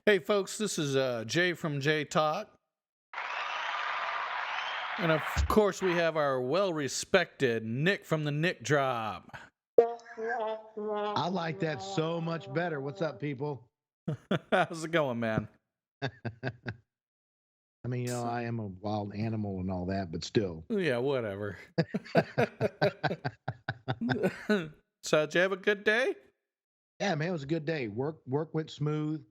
Hey, folks, this is Jay from JayTalk. And of course, we have our well respected Nick from the Nick Drop. I like that so much better. What's up, people? How's it going, man? I mean, I am a wild animal and all that, but still. Yeah, whatever. So, did you have a good day? Yeah, man, it was a good day. Work went smooth.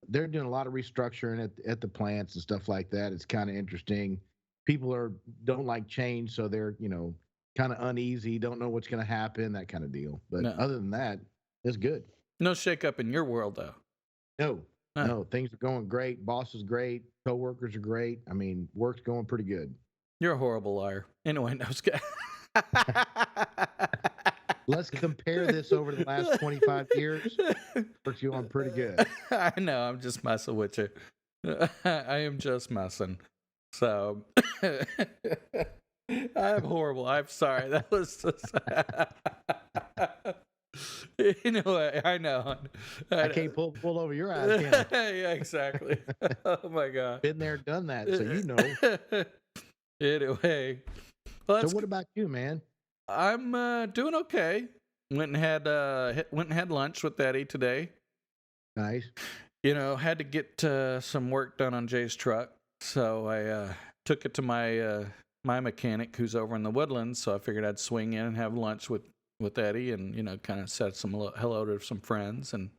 They're doing a lot of restructuring at the plants and stuff like that. It's kind of interesting. People don't like change, so they're kind of uneasy, don't know what's going to happen, that kind of deal. But No. other than that, it's good. No shakeup in your world, though. No, Huh. no, things are going great. Boss is great. Coworkers are great. I mean, work's going pretty good. You're a horrible liar. Anyway, no, I was kidding. Let's compare this over the last 25 years. Works you on pretty good. I know, I'm just messing with you. I am just messing. So, I'm horrible. I'm sorry. That was just. Anyway, I know. I can't pull over your eyes, can I? Yeah, exactly. Oh my God. Been there, done that, so you know. Anyway, well, So what about you, man? I'm doing okay. Went and had lunch with Daddy today. Nice. Had to get some work done on Jay's truck, so I took it to my mechanic who's over in the Woodlands. So I figured I'd swing in and have lunch with Eddie, and kind of said some hello to some friends, and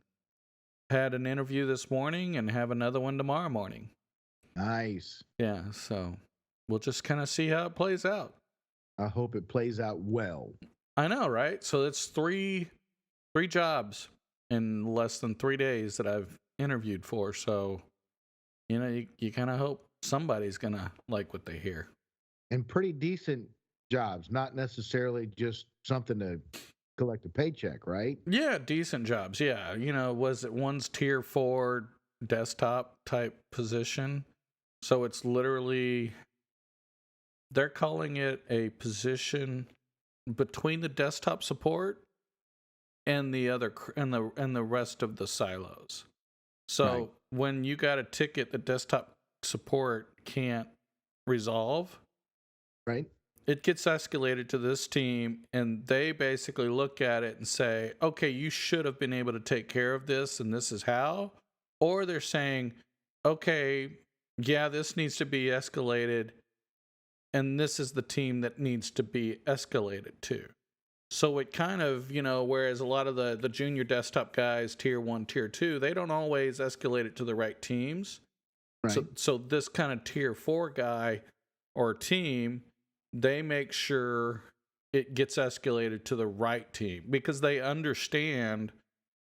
had an interview this morning and have another one tomorrow morning. Nice. Yeah, so we'll just kind of see how it plays out. I hope it plays out well. I know, right? So it's three jobs in less than 3 days that I've interviewed for. So, you kind of hope somebody's going to like what they hear. And pretty decent jobs, not necessarily just something to collect a paycheck, right? Yeah, decent jobs. Yeah. One's tier 4 desktop type position. So it's literally, they're calling it a position between the desktop support and the other and the rest of the silos. So Right. when you got a ticket that desktop support can't resolve, Right. it gets escalated to this team, and they basically look at it and say, okay, you should have been able to take care of this, and this is how. Or they're saying, okay, yeah, this needs to be escalated, and this is the team that needs to be escalated to. So it kind of, whereas a lot of the junior desktop guys, tier 1, tier 2, they don't always escalate it to the right teams. Right. So this kind of tier 4 guy or team, they make sure it gets escalated to the right team because they understand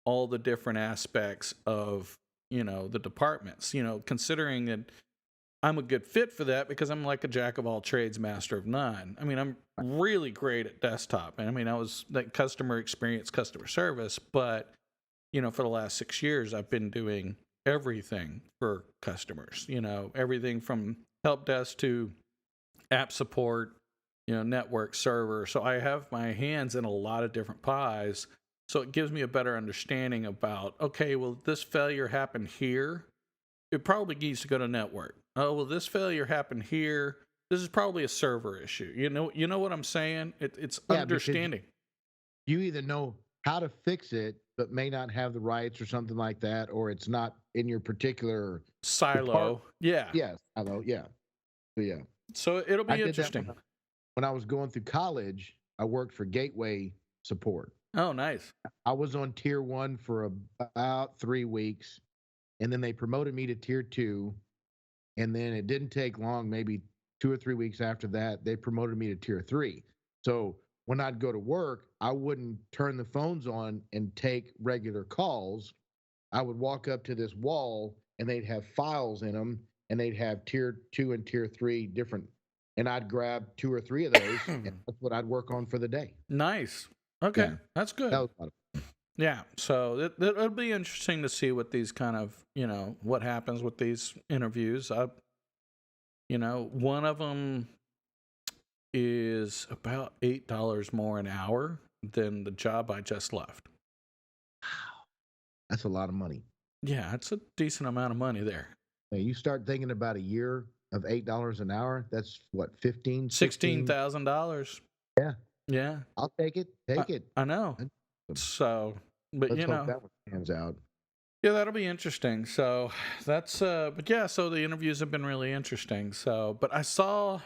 all the different aspects of, the departments, considering that I'm a good fit for that because I'm like a jack of all trades, master of none. I mean, I'm really great at desktop. And I mean, I was like customer experience, customer service, but for the last 6 years, I've been doing everything for customers, everything from help desk to app support, network server. So I have my hands in a lot of different pies. So it gives me a better understanding about, okay, well, this failure happened here. It probably needs to go to network. Oh, well, this failure happened here. This is probably a server issue. You know what I'm saying? It's understanding. You either know how to fix it, but may not have the rights or something like that, or it's not in your particular Silo. Yeah. Yes, silo. Yeah. So, yeah. So it'll I be did interesting. that when I was going through college. I worked for Gateway Support. Oh, nice. I was on tier 1 for about 3 weeks, and then they promoted me to tier 2. And then it didn't take long, maybe 2 or 3 weeks after that, they promoted me to tier 3. So when I'd go to work, I wouldn't turn the phones on and take regular calls. I would walk up to this wall, and they'd have files in them, and they'd have tier 2 and tier 3 different. And I'd grab 2 or 3 of those, and that's what I'd work on for the day. Nice. Okay, yeah. That's good. That was a lot of fun. Yeah, so it'll be interesting to see what these kind of, what happens with these interviews. One of them is about $8 more an hour than the job I just left. Wow, that's a lot of money. Yeah, it's a decent amount of money there. Now, you start thinking about a year of $8 an hour. That's what, 15, 16? $16,000. Yeah, Yeah, I'll take it. Take it. I know. That's awesome. So, but Let's hope that one pans out. yeah, that'll be interesting. So that's, but yeah, so the interviews have been really interesting. So, but I saw,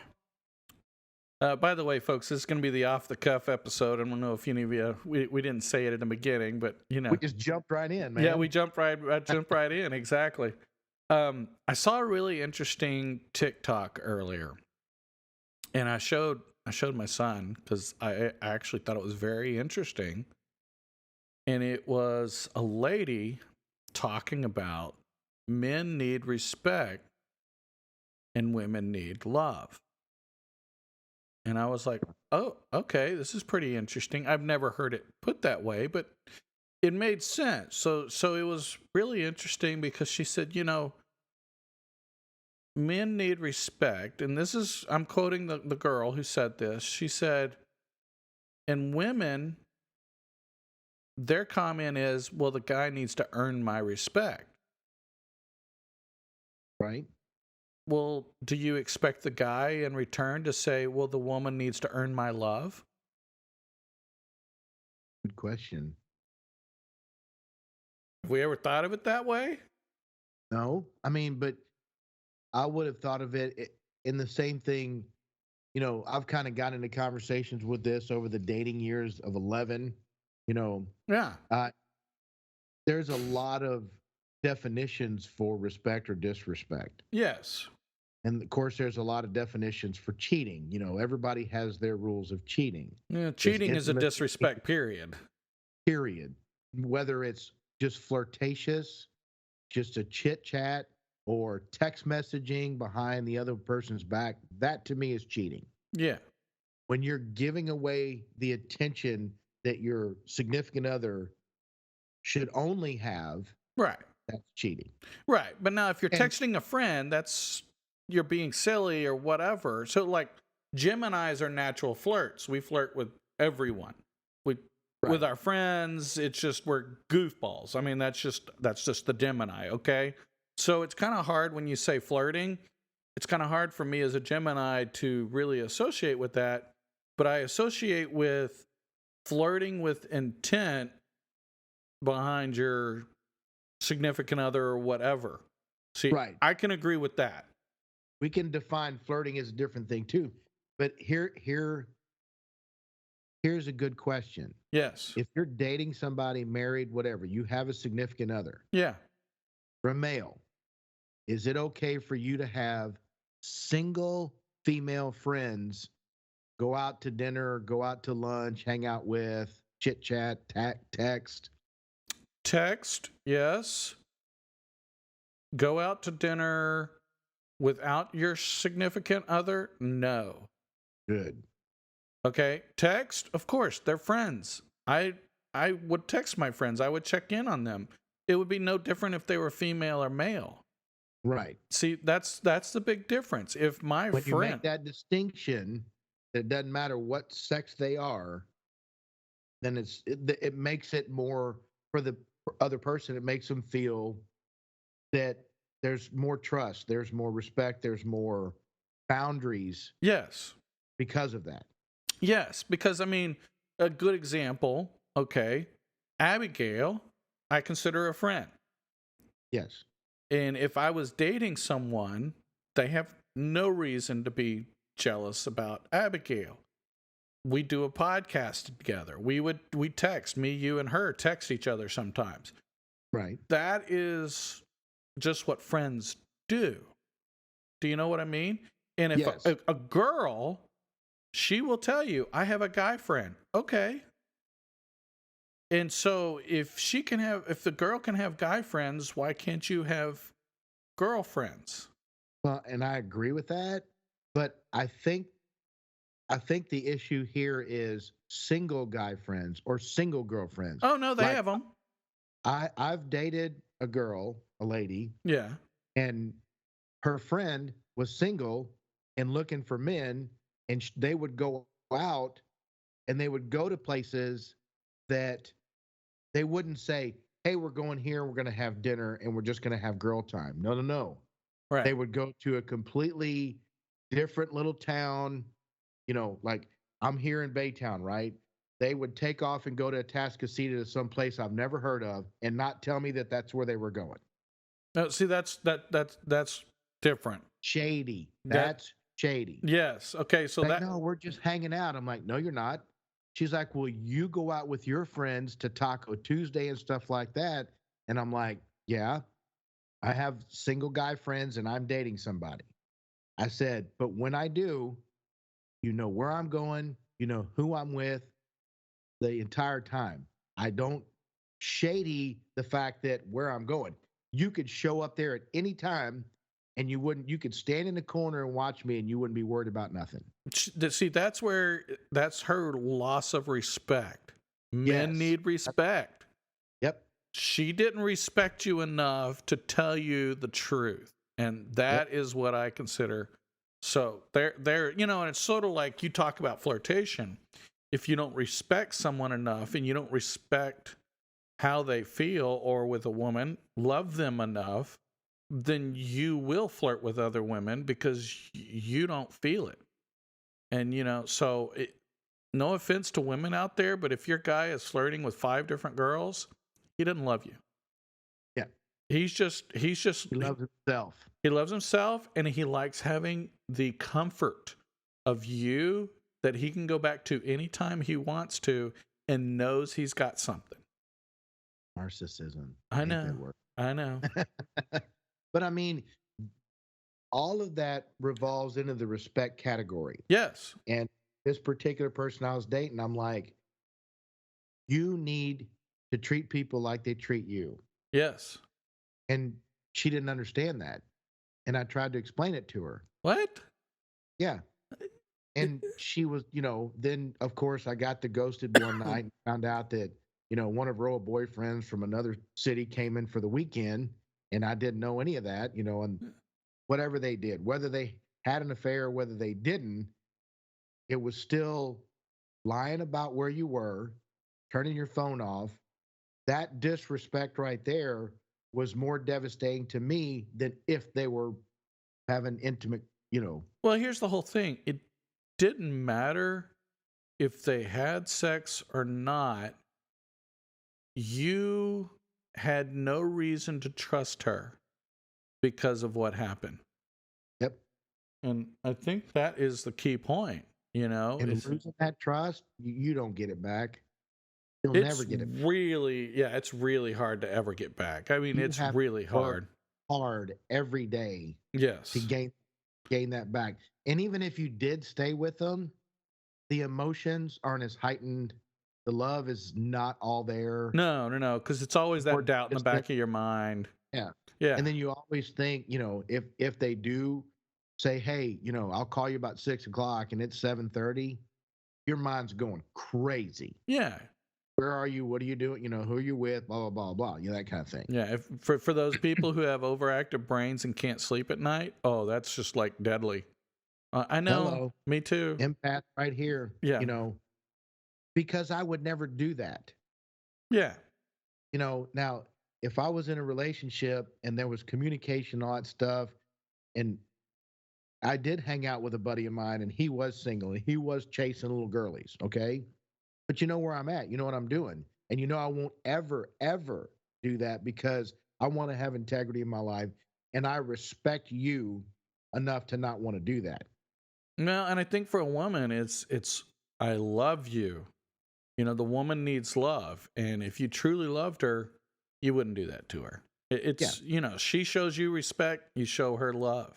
by the way, folks, this is going to be the off the cuff episode. I don't know if any of you, we didn't say it in the beginning, but We just jumped right in, man. yeah, we jumped right in. Exactly. I saw a really interesting TikTok earlier, and I showed my son because I actually thought it was very interesting. And it was a lady talking about men need respect and women need love. And I was like, oh, okay, this is pretty interesting. I've never heard it put that way, but it made sense. So it was really interesting because she said, men need respect. And this is, I'm quoting the girl who said this. She said, and women, their comment is, well, the guy needs to earn my respect. Right. Well, do you expect the guy in return to say, well, the woman needs to earn my love? Good question. Have we ever thought of it that way? No, I mean, but I would have thought of it in the same thing. I've kind of gotten into conversations with this over the dating years of 11. Yeah. There's a lot of definitions for respect or disrespect. Yes. And of course, there's a lot of definitions for cheating. Everybody has their rules of cheating. Yeah, cheating is a disrespect, period. Period. Whether it's just flirtatious, just a chit chat, or text messaging behind the other person's back, that to me is cheating. Yeah. When you're giving away the attention that your significant other should only have, right, that's cheating. Right. But now if you're texting a friend, you're being silly or whatever. So like Geminis are natural flirts. We flirt with everyone. With our friends, it's just we're goofballs. I mean, that's just the Gemini, okay? So it's kind of hard when you say flirting. It's kind of hard for me as a Gemini to really associate with that, but I associate with flirting with intent behind your significant other or whatever. See, I can agree with that. We can define flirting as a different thing too. But here's a good question. Yes. If you're dating somebody, married, whatever, you have a significant other. Yeah. For a male, is it okay for you to have single female friends go out to dinner, go out to lunch, hang out with, chit chat, text? Text, yes. Go out to dinner without your significant other? No. Good. Okay. Text, of course, they're friends. I would text my friends. I would check in on them. It would be no different if they were female or male. Right. See, that's the big difference. If my when friend, you make that distinction, it doesn't matter what sex they are, then it makes it more for the other person. It makes them feel that there's more trust, there's more respect, there's more boundaries. Yes. Because of that. Yes, because I mean, a good example, okay, Abigail, I consider a friend. Yes. And if I was dating someone, they have no reason to be jealous about Abigail. We do a podcast together. We text, me, you, and her text each other sometimes. Right. That is just what friends do. Do you know what I mean? And if yes. a girl, she will tell you, I have a guy friend. Okay. And so if the girl can have guy friends, why can't you have girlfriends? Well, and I agree with that, but I think the issue here is single guy friends or single girlfriends. Oh no, they have them. I've dated a girl, a lady. Yeah. And her friend was single and looking for men, and they would go out and they would go to places that they wouldn't say, hey, we're going here, we're going to have dinner, and we're just going to have girl time. No, no, no. They Right. would go to a completely different little town, like I'm here in Baytown, right? They would take off and go to Atascocita to some place I've never heard of and not tell me that that's where they were going. No, see, that's different. Shady. That That's shady. yes. Okay, so Like, that no, we're just hanging out. I'm like, no, you're not. She's like, well, you go out with your friends to Taco Tuesday and stuff like that. And I'm like, yeah, I have single guy friends and I'm dating somebody. I said, but when I do, you know where I'm going, you know who I'm with the entire time. I don't shady the fact that where I'm going. You could show up there at any time and you could stand in the corner and watch me and you wouldn't be worried about nothing. see, that's her loss of respect. Men Yes. need respect. Yep. She didn't respect you enough to tell you the truth, and Yep. that is what I consider. So there, and it's sort of like you talk about flirtation. If you don't respect someone enough and you don't respect how they feel, or with a woman, love them enough, then you will flirt with other women because you don't feel it. And no offense to women out there, but if your guy is flirting with 5 different girls, he doesn't love you. Yeah. He's just He loves himself. he loves himself, and he likes having the comfort of you that he can go back to anytime he wants to and knows he's got something. Narcissism. I Ain't that know. word? I know. But I mean, all of that revolves into the respect category. Yes. And this particular person I was dating, I'm like, you need to treat people like they treat you. Yes. And she didn't understand that. And I tried to explain it to her. What? Yeah. And she was, then of course I got the ghosted one night and found out that, one of her old boyfriends from another city came in for the weekend. And I didn't know any of that, and whatever they did, whether they had an affair or whether they didn't, it was still lying about where you were, turning your phone off. That disrespect right there was more devastating to me than if they were having intimate. Well, here's the whole thing. It didn't matter if they had sex or not. You had no reason to trust her because of what happened. Yep. And I think that is the key point, And losing that trust, you don't get it back. You'll never get it back. It's really hard to ever get back. I mean, You it's have really to work hard. hard every day Yes. to gain that back. And even if you did stay with them, the emotions aren't as heightened. The love is not all there. No, because it's always that Or doubt in the just back of your mind. Yeah. Yeah. And then you always think, if they do say, hey, I'll call you about 6 o'clock and it's 7:30, your mind's going crazy. Yeah. Where are you? What are you doing? Who are you with? Blah, blah, blah, blah. That kind of thing. Yeah. For those people who have overactive brains and can't sleep at night, oh, that's just like deadly. I know. Hello. Me too. Empath right here. Yeah. Because I would never do that. Yeah. Now, if I was in a relationship and there was communication, all that stuff, and I did hang out with a buddy of mine and he was single and he was chasing little girlies, okay? But you know where I'm at, you know what I'm doing. And I won't ever, ever do that because I want to have integrity in my life and I respect you enough to not want to do that. No, and I think for a woman, it's I love you. The woman needs love, and if you truly loved her, you wouldn't do that to her. It's she shows you respect, you show her love,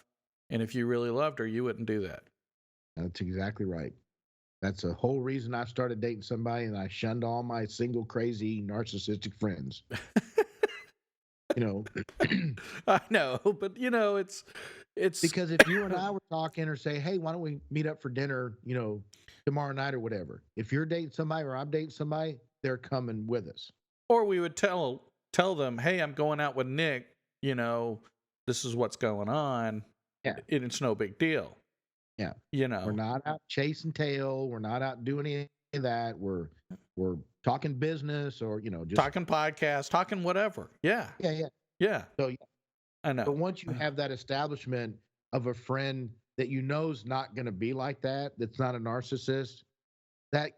and if you really loved her, you wouldn't do that. That's exactly right. That's the whole reason I started dating somebody and I shunned all my single, crazy, narcissistic friends. I know, but it's because if you and I were talking or say, hey, why don't we meet up for dinner, tomorrow night or whatever. If you're dating somebody or I'm dating somebody, they're coming with us. Or we would tell them, hey, I'm going out with Nick. This is what's going on. Yeah, and it's no big deal. Yeah, we're not out chasing tail. We're not out doing any of that. We're talking business or just talking podcast, talking whatever. Yeah. yeah. Yeah. So I know. but once you have that establishment of a friend that you know is not going to be like that, that's not a narcissist, that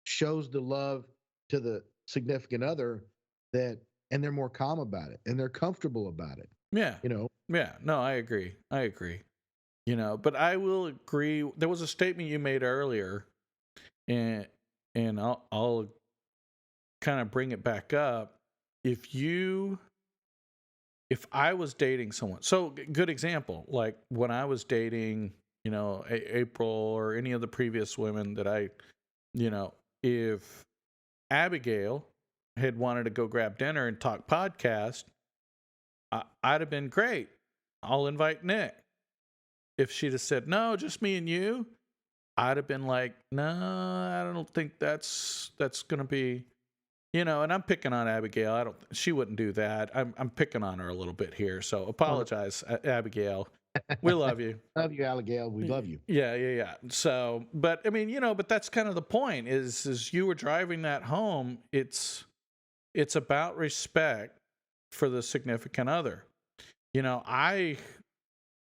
shows the love to the significant other that, and they're more calm about it and they're comfortable about it. Yeah. Yeah. No, I agree. But I will agree. There was a statement you made earlier, and I'll kind of bring it back up. If I was dating someone, so good example, like when I was dating, April or any of the previous women that if Abigail had wanted to go grab dinner and talk podcast, I'd have been great. I'll invite Nick. If she'd have said, no, just me and you, I'd have been like, no, I don't think that's going to be, and I'm picking on Abigail. She wouldn't do that. I'm picking on her a little bit here. So apologize, Abigail. We love you. Love you, Abigail. We love you. Yeah. So, but I mean, but that's kind of the point is you were driving that home. It's about respect for the significant other. I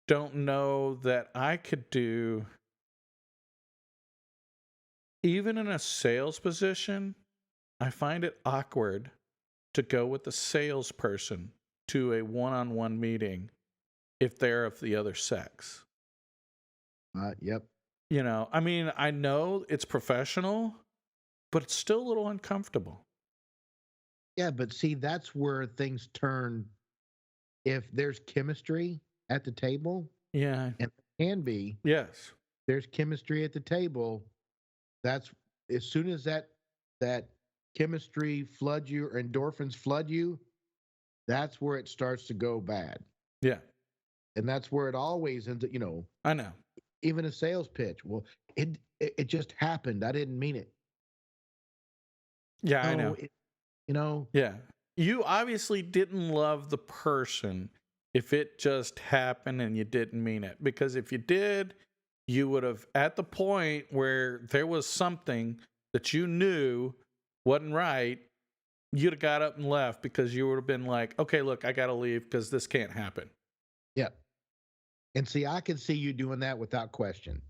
don't know that I could do, even in a sales position, I find it awkward to go with the salesperson to a one-on-one meeting if they're of the other sex. Yep. I mean, I know it's professional, but it's still a little uncomfortable. Yeah, but see, that's where things turn. If there's chemistry at the table, Yeah. and there can be, yes, there's chemistry at the table. That's as soon as that chemistry floods you or endorphins flood you, that's where it starts to go bad. Yeah. And that's where it always ends up, I know. Even a sales pitch. Well, it just happened. I didn't mean it. Yeah, I know. Yeah. You obviously didn't love the person if it just happened and you didn't mean it. Because if you did, you would have, at the point where there was something that you knew wasn't right, you'd have got up and left because you would have been like, okay, look, I got to leave because this can't happen. Yeah. And see, I can see you doing that without question.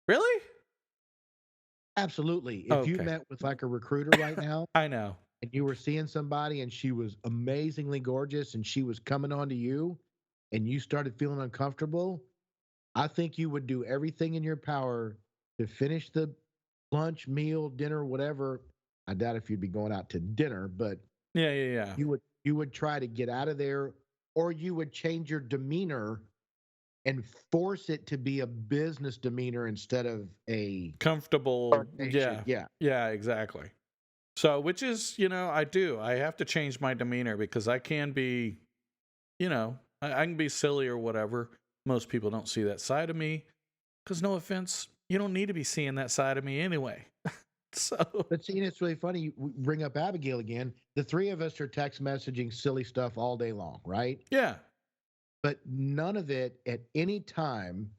Really? Absolutely. If you met with like a recruiter right now, I know, and you were seeing somebody and she was amazingly gorgeous and she was coming on to you and you started feeling uncomfortable, I think you would do everything in your power to finish the lunch, meal, dinner, whatever. I doubt if you'd be going out to dinner, but yeah. You would try to get out of there, or you would change your demeanor and force it to be a business demeanor instead of a comfortable. Yeah, exactly. So, which is, I have to change my demeanor because I can be, I can be silly or whatever. Most people don't see that side of me because, no offense, you don't need to be seeing that side of me anyway. So, but see, it's really funny. You bring up Abigail again. The three of us are text messaging silly stuff all day long, right? Yeah. But none of it at any time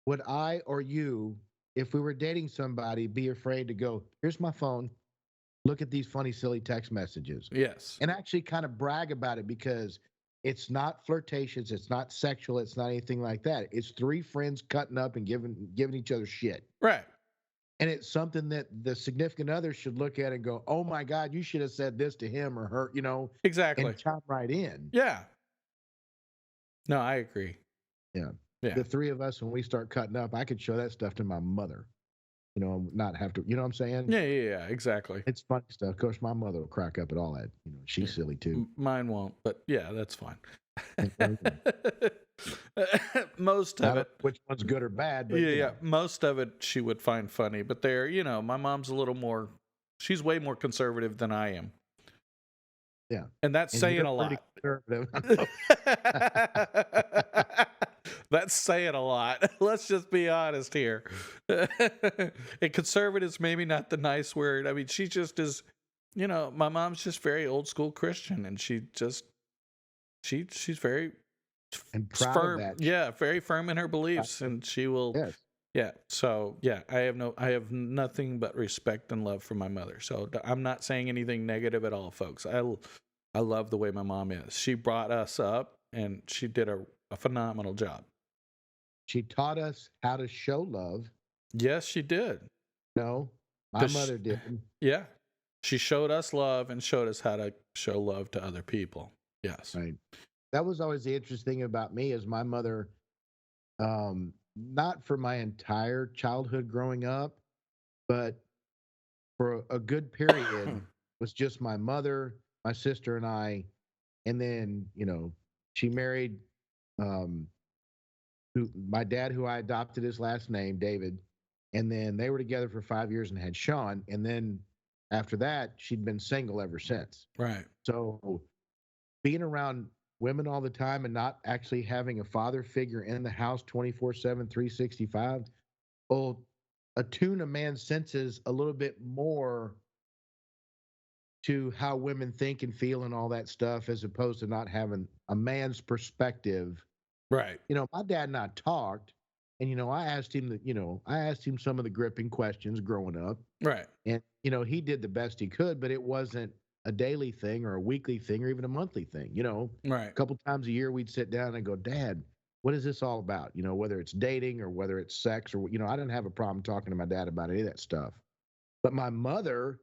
would I or you, if we were dating somebody, be afraid to go, here's my phone. Look at these funny, silly text messages. Yes. And actually kind of brag about it because it's not flirtatious. It's not sexual. It's not anything like that. It's three friends cutting up and giving each other shit. Right. And it's something that the significant other should look at and go, oh my God, you should have said this to him or her, Exactly. And chime right in. Yeah. No, I agree. Yeah. The three of us, when we start cutting up, I could show that stuff to my mother. Not have to, you know what I'm saying? Yeah, exactly. It's funny stuff. Of course, my mother will crack up at all that. She's silly too. Mine won't, but yeah, that's fine. Most of it. Which one's good or bad. But, yeah. Most of it she would find funny, but my mom's a little more, she's way more conservative than I am. Yeah. And that's saying a lot. That's saying a lot. Let's just be honest here. And conservative's maybe not the nice word. I mean, she just is, my mom's just very old school Christian, and she's very and proud firm. of that. Yeah, very firm in her beliefs, and she will. Yes. Yeah. So yeah, I have nothing but respect and love for my mother. So I'm not saying anything negative at all, folks. I love the way my mom is. She brought us up, and she did a phenomenal job. She taught us how to show love. Yes, she did. No, my 'Cause mother did. yeah, she showed us love and showed us how to show love to other people. Yes. Right. That was always the interesting thing about me is my mother, not for my entire childhood growing up, but for a good period was just my mother, my sister, and I. And then, she married um, my dad, who I adopted his last name, David. And then they were together for 5 years and had Sean. And then after that, she'd been single ever since. Right. So being around women all the time and not actually having a father figure in the house 24/7, 365 will attune a man's senses a little bit more to how women think and feel and all that stuff, as opposed to not having a man's perspective. Right. My dad and I talked, and I asked him some of the gripping questions growing up, Right. and he did the best he could, but it wasn't a daily thing or a weekly thing or even a monthly thing. Right. A couple times a year we'd sit down and go, Dad, what is this all about? Whether it's dating or whether it's sex or I didn't have a problem talking to my dad about any of that stuff. But my mother,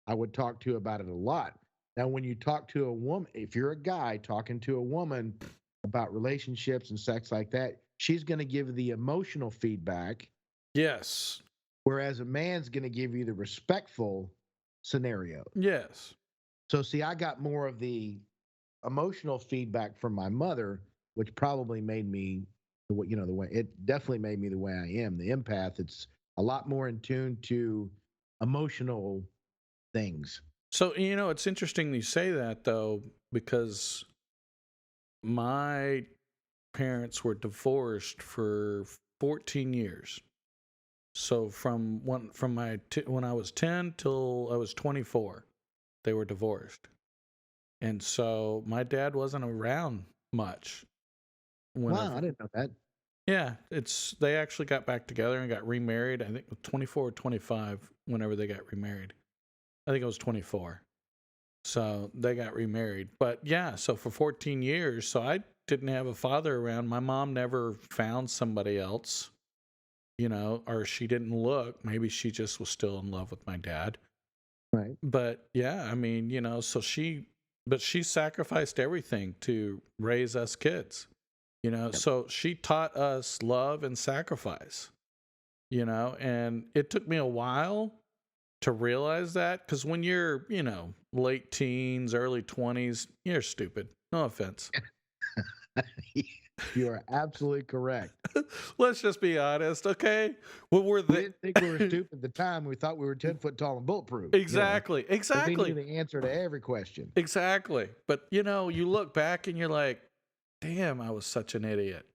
I would talk to about it a lot. Now, when you talk to a woman, if you're a guy talking to a woman about relationships and sex like that, she's going to give the emotional feedback. Yes. Whereas a man's going to give you the respectful scenario. Yes. So, see, I got more of the emotional feedback from my mother, which probably made me the way it definitely made me the way I am, the empath. It's a lot more in tune to emotional things. So, it's interesting you say that, though, because my parents were divorced for 14 years. So when I was 10 till I was 24, they were divorced. And so my dad wasn't around much. Wow, I didn't know that. Yeah, they actually got back together and got remarried. I think 24 or 25 whenever they got remarried. I think it was 24. So they got remarried. But yeah, so for 14 years, so I didn't have a father around. My mom never found somebody else, or she didn't look. Maybe she just was still in love with my dad. Right. But yeah, I mean, so she sacrificed everything to raise us kids, Yep. so she taught us love and sacrifice, and it took me a while to realize that, because when you're, late teens, early 20s, you're stupid. No offense. You are absolutely correct. Let's just be honest, okay? We didn't think we were stupid at the time. We thought we were 10 foot tall and bulletproof. Exactly. We knew the answer to every question. Exactly. But, you look back and you're like, damn, I was such an idiot.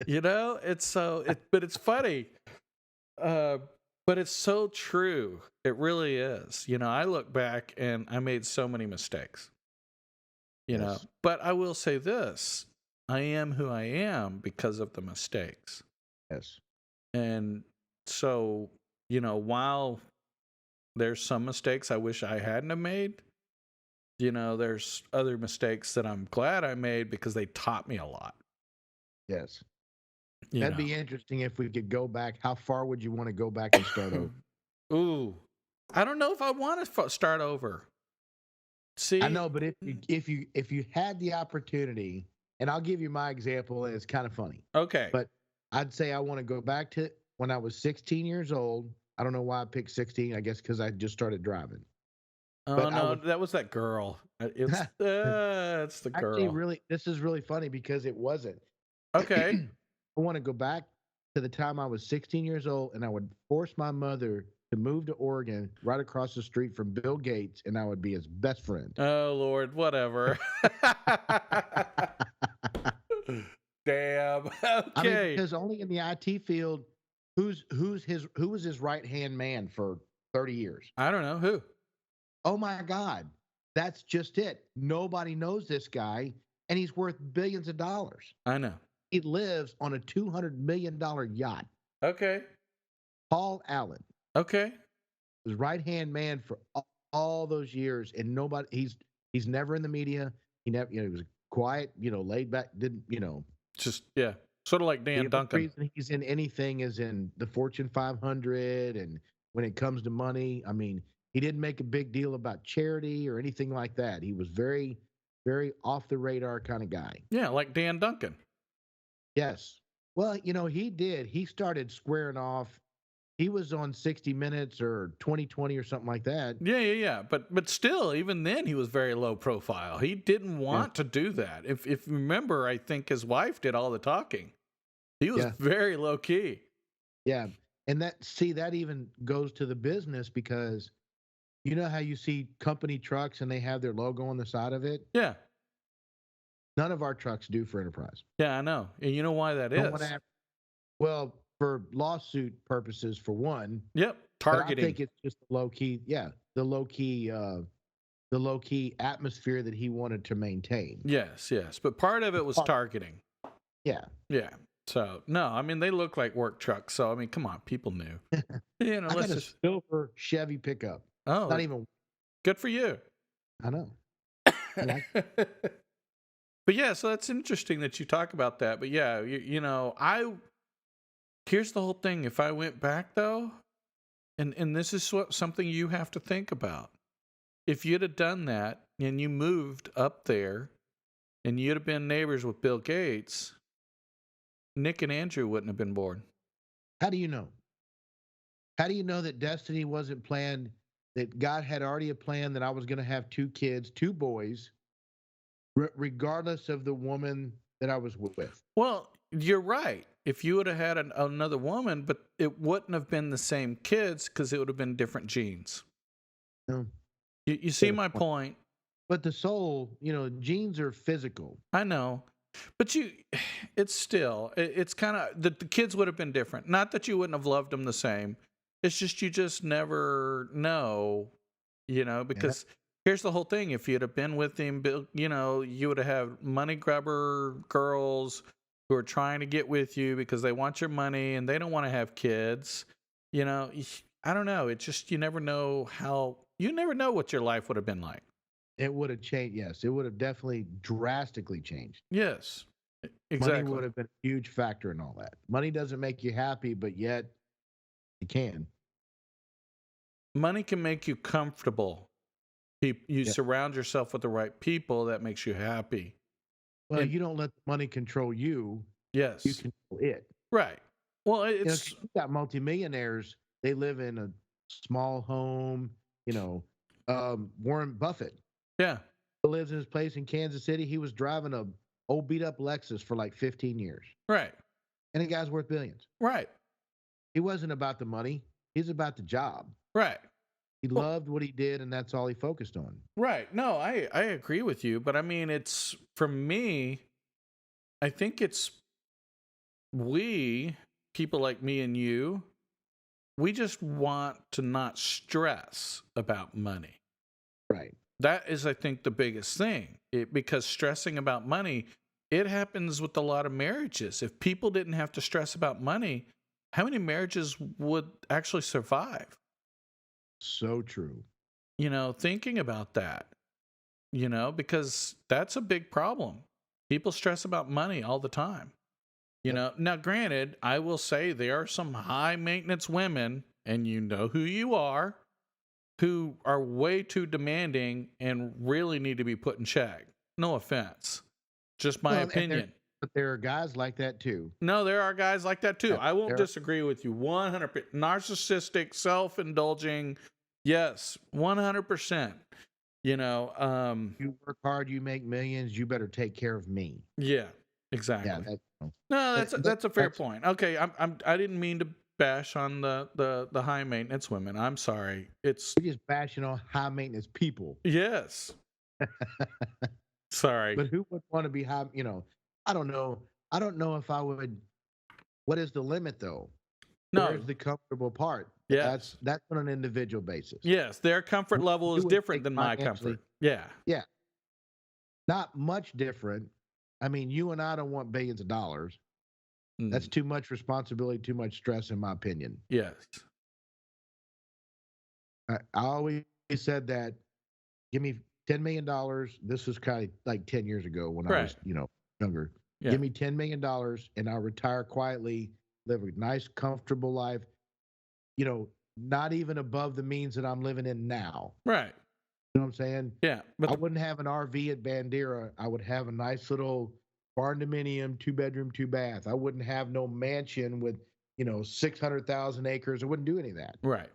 But it's funny. But it's so true. It really is. I look back and I made so many mistakes. Yes. But I will say this. I am who I am because of the mistakes. Yes. And so, while there's some mistakes I wish I hadn't have made, there's other mistakes that I'm glad I made because they taught me a lot. Yes. That'd be interesting if we could go back. How far would you want to go back and start over? Ooh, I don't know if I want to start over. See, I know, but if you had the opportunity, and I'll give you my example, and it's kind of funny. Okay. But I'd say I want to go back to when I was 16 years old. I don't know why I picked 16. I guess because I just started driving. Oh, no, that was that girl. It's the girl. Actually, this is really funny because it wasn't. Okay. I want to go back to the time I was 16 years old, and I would force my mother to move to Oregon, right across the street from Bill Gates, and I would be his best friend. Oh, Lord, whatever. Damn. Okay. I mean, because only in the IT field, who was his right-hand man for 30 years? I don't know who. Oh my God. That's just it. Nobody knows this guy, and he's worth billions of dollars. I know. He lives on a $200 million yacht. Okay. Paul Allen, Okay. his right-hand man for all those years, and nobody. He's never in the media. He never, he was quiet, laid back. Didn't, Just, yeah. Sort of like The Dan only Duncan. reason he's in anything is in the Fortune 500, and when it comes to money, I mean, he didn't make a big deal about charity or anything like that. He was very, very off the radar kind of guy. Yeah, like Dan Duncan. Yes. Well, he did. He started squaring off. He was on 60 Minutes or 2020 or something like that. Yeah. But still, even then, he was very low profile. He didn't want to do that. If you remember, I think his wife did all the talking. He was very low key. Yeah. And that even goes to the business, because you know how you see company trucks and they have their logo on the side of it? Yeah. None of our trucks do for Enterprise. Yeah, I know. And you know why that is? Well, for lawsuit purposes, for one. Yep. Targeting. I think it's just low key. Yeah. The low key atmosphere that he wanted to maintain. Yes. But part of it was targeting. Yeah. Yeah. So, no, I mean, they look like work trucks. So, I mean, come on, people knew. I got a silver Chevy pickup. Oh. Not even. Good for you. I know. But yeah, so that's interesting that you talk about that. But yeah, here's the whole thing. If I went back though, and this is something you have to think about. If you'd have done that and you moved up there and you'd have been neighbors with Bill Gates, Nick and Andrew wouldn't have been born. How do you know? How do you know that destiny wasn't planned, that God had already a plan that I was going to have 2 kids, 2 boys, regardless of the woman that I was with? Well, you're right. If you would have had another woman, but it wouldn't have been the same kids because it would have been different genes. No. You see my point? But the soul, genes are physical. I know. But it's still, it's kind of, the kids would have been different. Not that you wouldn't have loved them the same. It's just, you just never know, because here's the whole thing. If you'd have been with him, you would have had money grabber girls who are trying to get with you because they want your money and they don't want to have kids. I don't know. It's just, you never know what your life would have been like. It would have changed. Yes, it would have definitely drastically changed. Yes, exactly. Money would have been a huge factor in all that. Money doesn't make you happy, but yet it can. Money can make you comfortable. You surround yourself with the right people, that makes you happy. Well, you don't let money control you. Yes. You control it. Right. Well, it's... you got multimillionaires. They live in a small home. Warren Buffett. Yeah. Lives in his place in Kansas City. He was driving a old beat up Lexus for like 15 years. Right. And the guy's worth billions. Right. He wasn't about the money. He's about the job. Right. He loved what he did, and that's all he focused on. Right. No, I agree with you. But I mean, it's, for me, I think it's people like me and you, we just want to not stress about money. Right. That is, I think, the biggest thing. Because stressing about money, it happens with a lot of marriages. If people didn't have to stress about money, how many marriages would actually survive? So true. Thinking about that, because that's a big problem. People stress about money all the time. Now granted, I will say there are some high maintenance women, and you know who you are, who are way too demanding and really need to be put in check. No offense. Just my opinion. But there are guys like that too. No, there are guys like that too. Yeah, I won't disagree with you. 100%. Narcissistic, self-indulging. Yes, 100%. You work hard, you make millions, you better take care of me. Yeah, exactly. Yeah, that's a fair point. Okay, I didn't mean to bash on the high maintenance women. I'm sorry. You're just bashing on high maintenance people. Yes. Sorry. But who would want to be high? I don't know. I don't know if I would. What is the limit though? No. Where's the comfortable part? Yes. That's on an individual basis. Yes, their comfort level is different than my comfort. Yeah. Yeah. Not much different. I mean, you and I don't want billions of dollars. That's too much responsibility, too much stress, in my opinion. Yes. I always said that. Give me $10 million. This was kind of like 10 years ago when I Right. was, younger. Yeah. Give me $10 million and I'll retire quietly, live a nice, comfortable life, not even above the means that I'm living in now. Right. You know what I'm saying? Yeah. I wouldn't have an RV at Bandera. I would have a nice little barn dominium, 2-bedroom, 2-bath. I wouldn't have no mansion with, 600,000 acres. I wouldn't do any of that. Right.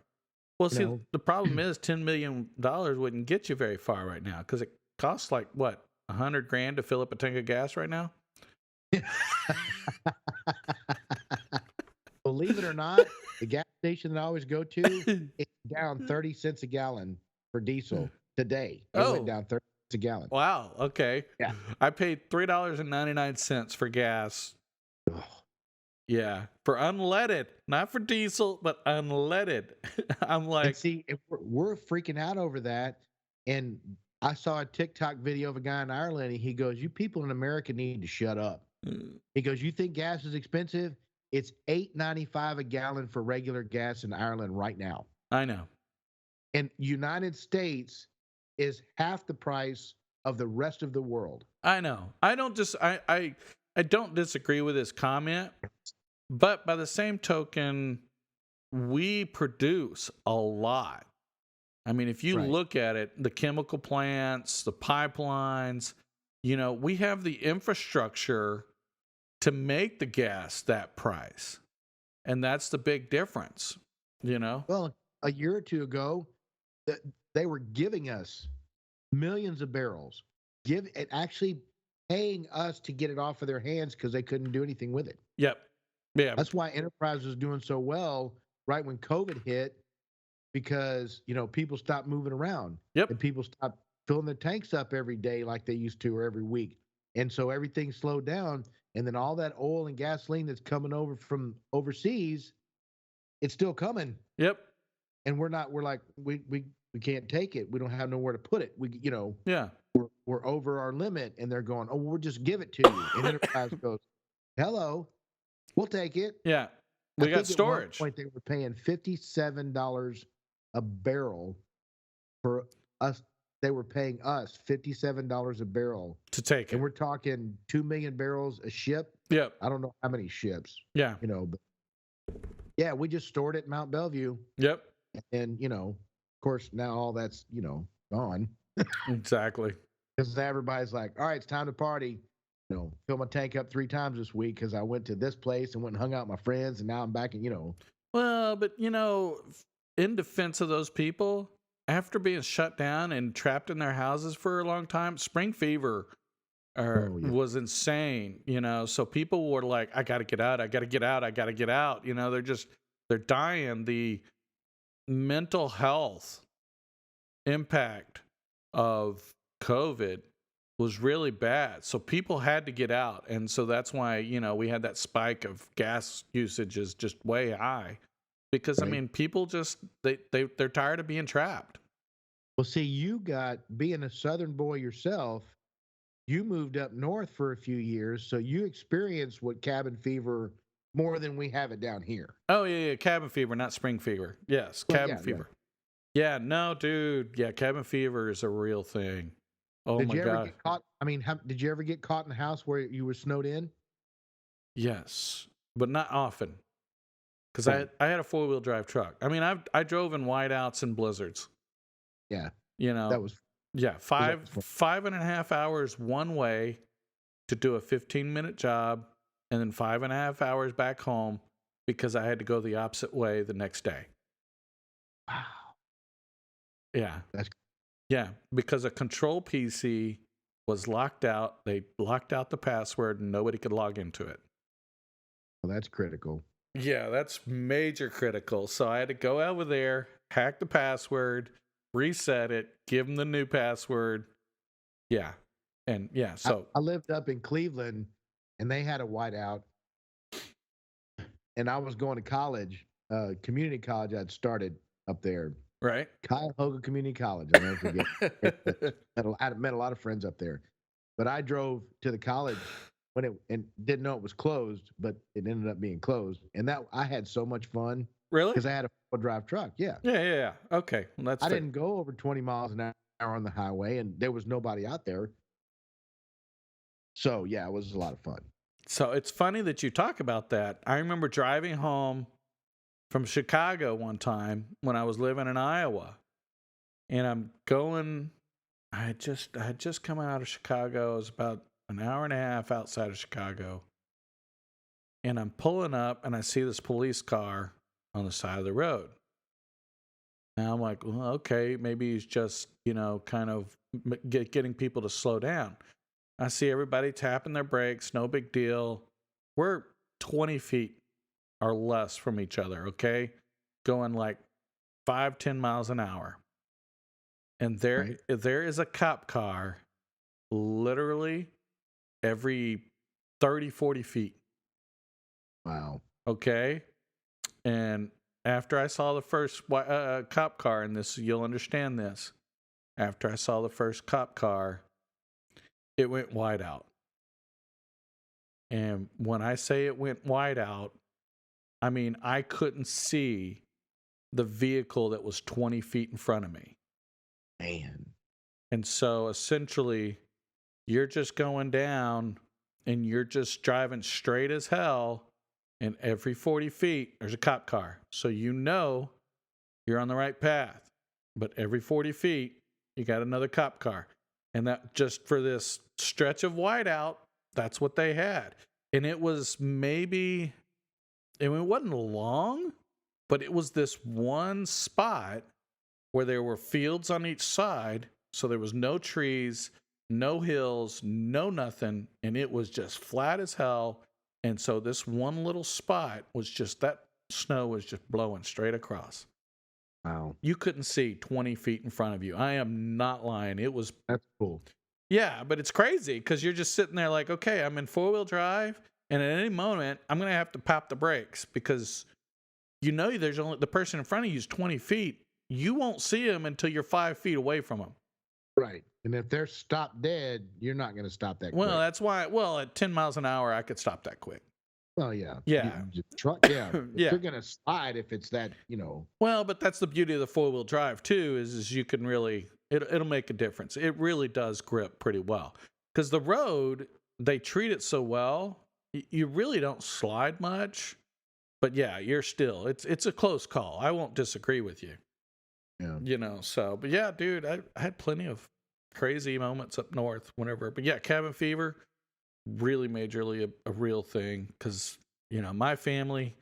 Well, see, the problem is $10 million wouldn't get you very far right now because it costs like what, $100,000 to fill up a tank of gas right now. Believe it or not, the gas station that I always go to, it's down 30 cents a gallon for diesel today. It went down 30 cents a gallon. Wow. Okay. Yeah. I paid $3.99 for gas. Oh. Yeah, for unleaded, not for diesel, but unleaded. I'm like, and see, we're freaking out over that. And I saw a TikTok video of a guy in Ireland, and he goes, "You people in America need to shut up." He goes, "You think gas is expensive? It's $8.95 a gallon for regular gas in Ireland right now." I know. And United States is half the price of the rest of the world. I know. I don't disagree with his comment, but by the same token, we produce a lot. I mean, if you look at it, the chemical plants, the pipelines, we have the infrastructure to make the gas that price. And that's the big difference, Well, a year or two ago, they were giving us millions of barrels, actually paying us to get it off of their hands because they couldn't do anything with it. Yep. Yeah. That's why Enterprise was doing so well right when COVID hit, because people stopped moving around. Yep. And people stopped filling their tanks up every day like they used to, or every week. And so everything slowed down. And then all that oil and gasoline that's coming over from overseas, it's still coming. Yep. And we're like, we can't take it. We don't have nowhere to put it. Yeah. We're over our limit. And they're going, "Oh, we'll just give it to you." And Enterprise goes, "Hello, we'll take it." Yeah. We got storage. At one point, they were paying $57 a barrel for us. They were paying us $57 a barrel to take it. And we're talking 2 million barrels a ship. Yep. I don't know how many ships. Yeah. But yeah, we just stored it in Mount Bellevue. Yep. And, of course, now all that's, gone. Exactly. Because everybody's like, "All right, it's time to party. Fill my tank up 3 times this week because I went to this place and went and hung out with my friends, and now I'm back and Well, but in defense of those people, after being shut down and trapped in their houses for a long time, spring fever was insane. So people were like, "I got to get out. I got to get out. I got to get out." They're dying. The mental health impact of COVID was really bad. So people had to get out. And so that's why, we had that spike of gas usage is just way high because I mean, people just, they're tired of being trapped. Well, see, you being a Southern boy yourself, you moved up north for a few years. So you experienced what cabin fever more than we have it down here. Oh yeah. Cabin fever, not spring fever. Yes. Cabin fever. Yeah. No, dude. Yeah. Cabin fever is a real thing. Oh did my you ever God. get caught? I mean, did you ever get caught in a house where you were snowed in? Yes, but not often. Because I had a 4-wheel drive truck. I mean, I drove in whiteouts and blizzards. Yeah. That was 5.5 hours one way to do a 15-minute job, and then 5.5 hours back home because I had to go the opposite way the next day. Wow. Yeah. That's Yeah, because a control PC was locked out. They locked out the password and nobody could log into it. Well, that's critical. Yeah, that's major critical. So I had to go over there, hack the password, reset it, give them the new password. Yeah. And yeah, so I lived up in Cleveland and they had a whiteout. And I was going to college, community college I'd started up there. Right. Cuyahoga Community College. I'll never forget. I met a lot of friends up there. But I drove to the college when it and didn't know it was closed, but it ended up being closed. And that I had so much fun Really? because I had a 4-wheel drive truck. Yeah. Yeah. Okay. Well, that's I fair. didn't go over 20 miles an hour on the highway and there was nobody out there. So yeah, it was a lot of fun. So it's funny that you talk about that. I remember driving home from Chicago one time when I was living in Iowa, and I'm going. I had just come out of Chicago. It was about an hour and a half outside of Chicago, and I'm pulling up, and I see this police car on the side of the road. Now I'm like, well, okay, maybe he's just kind of getting people to slow down. I see everybody tapping their brakes, no big deal. We're 20 feet or less from each other, okay? Going like 5, 10 miles an hour. And Right. there is a cop car literally every 30, 40 feet, Wow. okay? And after I saw the first cop car, and this, you'll understand this, after I saw the first cop car, it went wide out. And when I say it went wide out, I mean, I couldn't see the vehicle that was 20 feet in front of me. Man. And so essentially, you're just going down and you're just driving straight as hell. And every 40 feet, there's a cop car. So you're on the right path. But every 40 feet, you got another cop car. And that just for this stretch of whiteout, that's what they had. And it was maybe, I mean, it wasn't long, but it was this one spot where there were fields on each side. So there was no trees, no hills, no nothing. And it was just flat as hell. And so this one little spot was just, that snow was just blowing straight across. Wow. You couldn't see 20 feet in front of you. I am not lying. It was, That's cool. yeah, but it's crazy because you're just sitting there like, okay, I'm in 4-wheel drive. And at any moment, I'm going to have to pop the brakes because there's only the person in front of you is 20 feet. You won't see them until you're 5 feet away from them. Right. And if they're stopped dead, you're not going to stop that Well, quick. that's why, at 10 miles an hour, I could stop that quick. Well, yeah. Yeah. Truck, yeah. Yeah. You're going to slide if it's that, Well, but that's the beauty of the 4-wheel drive too, is you can really, it'll make a difference. It really does grip pretty well. Because the road, they treat it so well, you really don't slide much. But yeah, it's a close call. I won't disagree with you. Yeah. But yeah, dude, I had plenty of crazy moments up north whenever. But yeah, cabin fever, really majorly a real thing. Because, my family,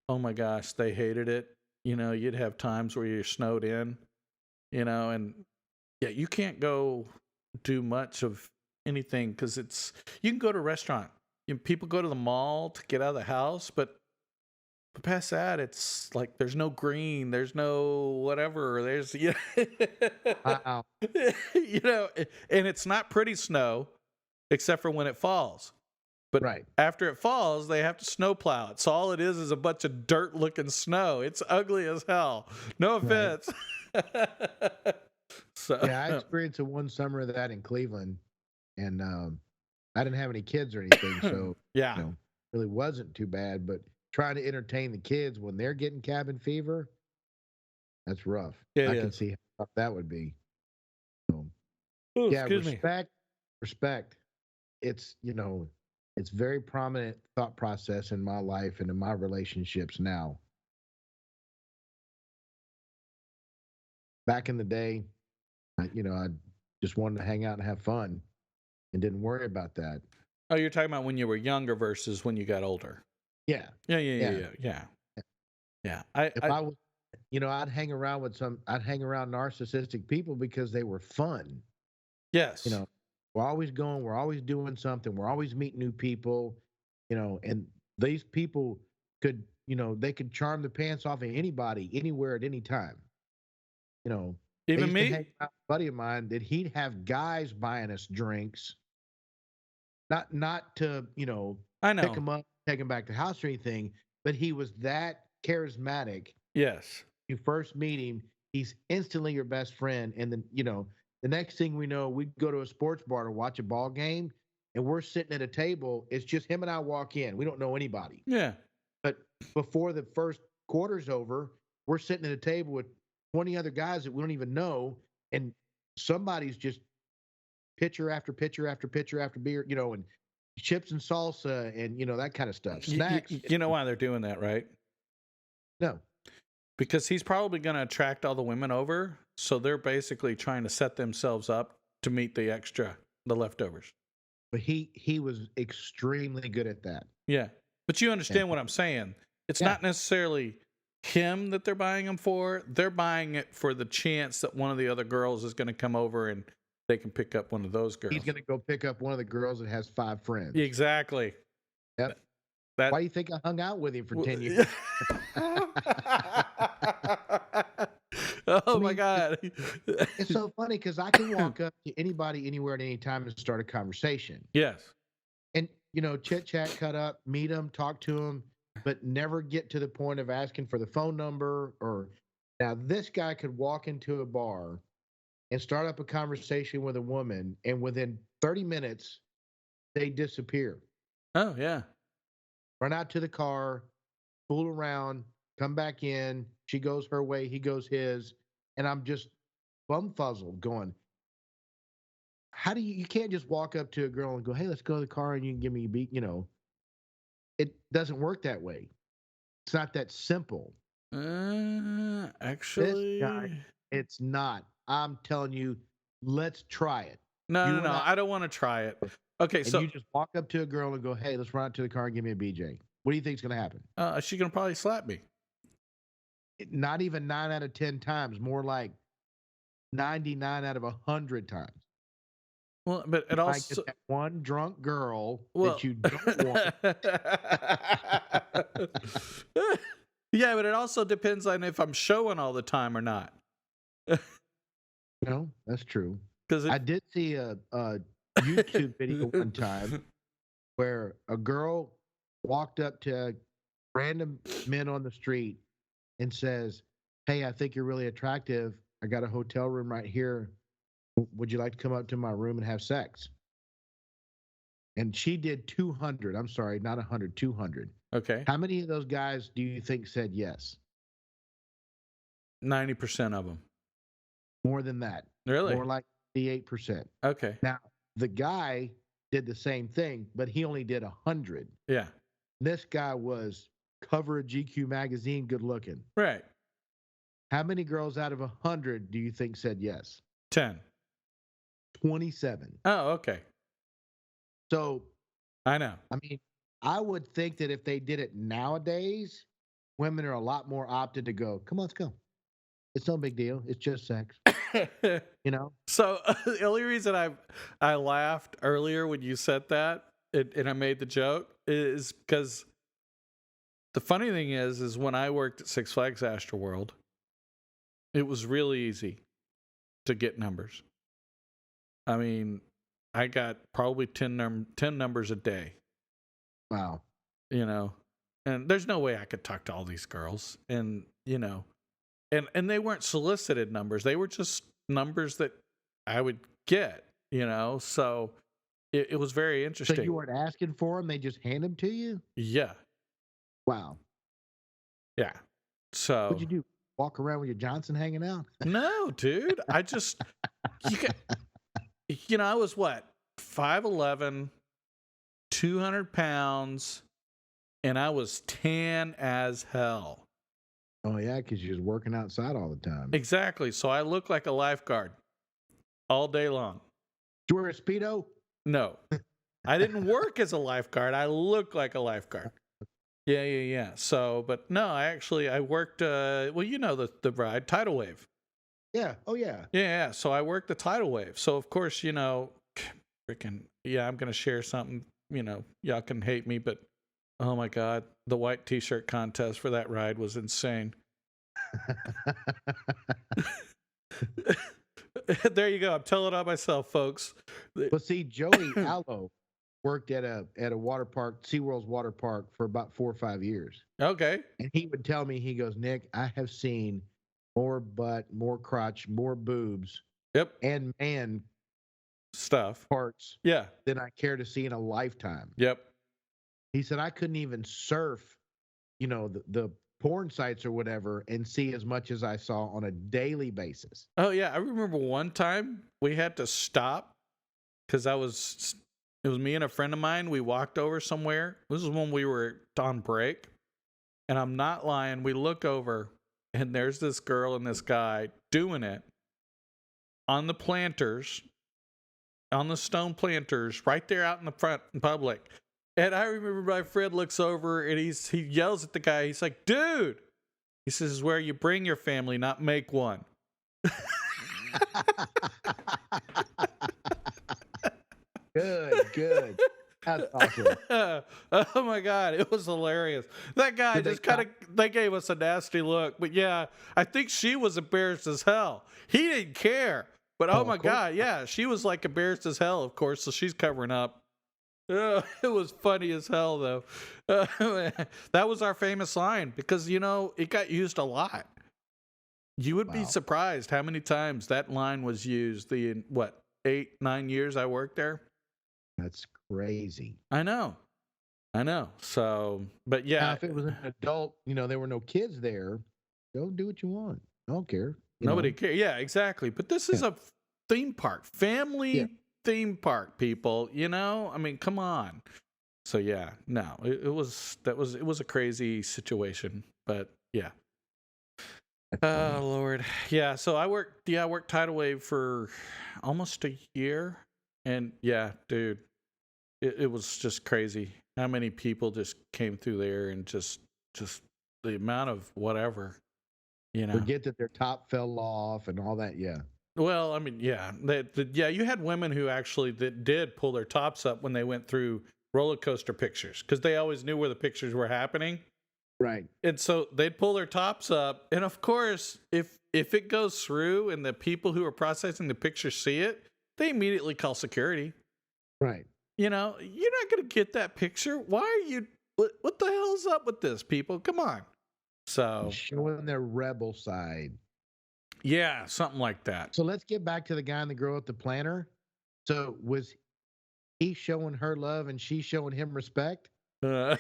oh my gosh, they hated it. You'd have times where you're snowed in, and yeah, you can't go do much of anything because you can go to a restaurant. People go to the mall to get out of the house, but past that, it's like there's no green, there's no whatever, there's Wow. and it's not pretty snow except for when it falls. But Right. after it falls, they have to snow plow it. So all it is a bunch of dirt looking snow. It's ugly as hell. No offense. Right. So Yeah, I experienced one summer of that in Cleveland, and I didn't have any kids or anything, so yeah. really wasn't too bad. But trying to entertain the kids when they're getting cabin fever, that's rough. Yeah, I can see how tough that would be. So, oh, yeah, excuse me. respect. It's it's very prominent thought process in my life and in my relationships now. Back in the day, I just wanted to hang out and have fun and didn't worry about that. Oh, you're talking about when you were younger versus when you got older. Yeah. Yeah. If I was, I'd hang around narcissistic people because they were fun. Yes. We're always going, we're always doing something, we're always meeting new people, and these people could, they could charm the pants off of anybody, anywhere, at any time. I Even used me? to hang out with a buddy of mine that he'd have guys buying us drinks, not to, I know. pick them up, take them back to the house or anything, but he was that charismatic. Yes. You first meet him, he's instantly your best friend. And then, the next thing we know, we'd go to a sports bar to watch a ball game, and we're sitting at a table. It's just him and I walk in. We don't know anybody. Yeah. But before the first quarter's over, we're sitting at a table with 20 other guys that we don't even know, and somebody's just pitcher after pitcher after pitcher after beer, and chips and salsa and that kind of stuff. Snacks. You know why they're doing that, right? No. Because he's probably going to attract all the women over, so they're basically trying to set themselves up to meet the leftovers. But he was extremely good at that. Yeah. But you understand what I'm saying. It's not necessarily him that they're buying them for. They're buying it for the chance that one of the other girls is going to come over and they can pick up one of those girls. He's going to go pick up one of the girls that has 5 friends. Exactly. Yep. Why do you think I hung out with him for 10 years? My God. It's so funny because I can walk up to anybody, anywhere, at any time and start a conversation. Yes. And, chit chat, cut up, meet them, talk to them, but never get to the point of asking for the phone number. Now, this guy could walk into a bar and start up a conversation with a woman, and within 30 minutes, they disappear. Oh, yeah. Run out to the car, fool around, come back in. She goes her way, he goes his. And I'm just bumfuzzled going, how do you can't just walk up to a girl and go, hey, let's go to the car and you can give me a beat. It doesn't work that way. It's not that simple. Actually, this guy, it's not. I'm telling you, let's try it. No. I don't want to try it. Okay, and so you just walk up to a girl and go, hey, let's run out to the car and give me a BJ. What do you think is going to happen? She's going to probably slap me. Not even 9 out of 10 times, more like 99 out of 100 times. Well, but it also get that one drunk girl that you don't want. Yeah, but it also depends on if I'm showing all the time or not. No, that's true. Because I did see a YouTube video one time where a girl walked up to random men on the street and says, hey, I think you're really attractive. I got a hotel room right here. Would you like to come up to my room and have sex? And she did 200. I'm sorry, not 100, 200. Okay. How many of those guys do you think said yes? 90% of them. More than that. Really? More like 88%. Okay. Now, the guy did the same thing, but he only did 100. Yeah. This guy was cover of GQ magazine, good looking. Right. How many girls out of 100 do you think said yes? 10. 27. Oh, okay. So, I know. I mean, I would think that if they did it nowadays, women are a lot more opted to go, come on, let's go. It's no big deal. It's just sex. So the only reason I laughed earlier when you said that and I made the joke is because the funny thing is when I worked at Six Flags Astroworld, it was really easy to get numbers. I mean, I got probably 10 numbers a day. Wow. And there's no way I could talk to all these girls. And, and they weren't solicited numbers. They were just numbers that I would get, so it was very interesting. So you weren't asking for them? They just hand them to you? Yeah. Wow. Yeah. So what'd you do? Walk around with your Johnson hanging out? No, dude. I just, I was what? 5'11", 200 pounds, and I was tan as hell. Oh, yeah, because you're just working outside all the time. Exactly. So I look like a lifeguard all day long. Did you wear a Speedo? No. I didn't work as a lifeguard. I look like a lifeguard. Yeah. So, but no, I worked, the ride, Tidal Wave. Yeah. Oh, yeah. Yeah. So I worked the Tidal Wave. So, of course, I'm going to share something, y'all can hate me, but oh my God, the white t-shirt contest for that ride was insane. There you go. I'm telling on myself, folks. Well, see, Joey Allo worked at a water park, SeaWorld's water park, for about 4 or 5 years. Okay. And he would tell me, he goes, Nick, I have seen more butt, more crotch, more boobs. Yep. And man stuff. parts Yeah. than I care to see in a lifetime. Yep. He said I couldn't even surf, the porn sites or whatever and see as much as I saw on a daily basis. Oh yeah, I remember one time we had to stop because it was me and a friend of mine. We walked over somewhere. This is when we were on break, and I'm not lying. We look over, and there's this girl and this guy doing it on the planters, on the stone planters, right there out in the front in public. And I remember my friend looks over and he yells at the guy. He's like, "Dude," he says, "is where you bring your family, not make one." Good. That's awesome. Oh my god, it was hilarious. That guy just they gave us a nasty look. But yeah, I think she was embarrassed as hell. He didn't care. But oh my god, yeah, she was like embarrassed as hell, of course, so she's covering up. It was funny as hell though. That was our famous line because it got used a lot. You would be surprised how many times that line was used the 8-9 years I worked there. That's crazy. I know. So, but yeah. Now, if it was an adult, there were no kids there, go do what you want. I don't care. Nobody cares. Yeah, exactly. But this is a theme park, family theme park, people. I mean, come on. So yeah, no, it was a crazy situation, but yeah. Oh Lord, yeah. So I worked Tidal Wave for almost a year, and yeah, dude, it was just crazy how many people just came through there and just the amount of whatever, Forget that their top fell off and all that. Yeah. Well, I mean, yeah, you had women who actually did pull their tops up when they went through roller coaster pictures because they always knew where the pictures were happening. Right. And so they'd pull their tops up. And of course, if it goes through and the people who are processing the picture see it, they immediately call security. Right. You're not going to get that picture. Why are you, what the hell is up with this, people? Come on. So showing their rebel side. Yeah, something like that. So let's get back to the guy and the girl at the planter. So was he showing her love and she showing him respect? Oh,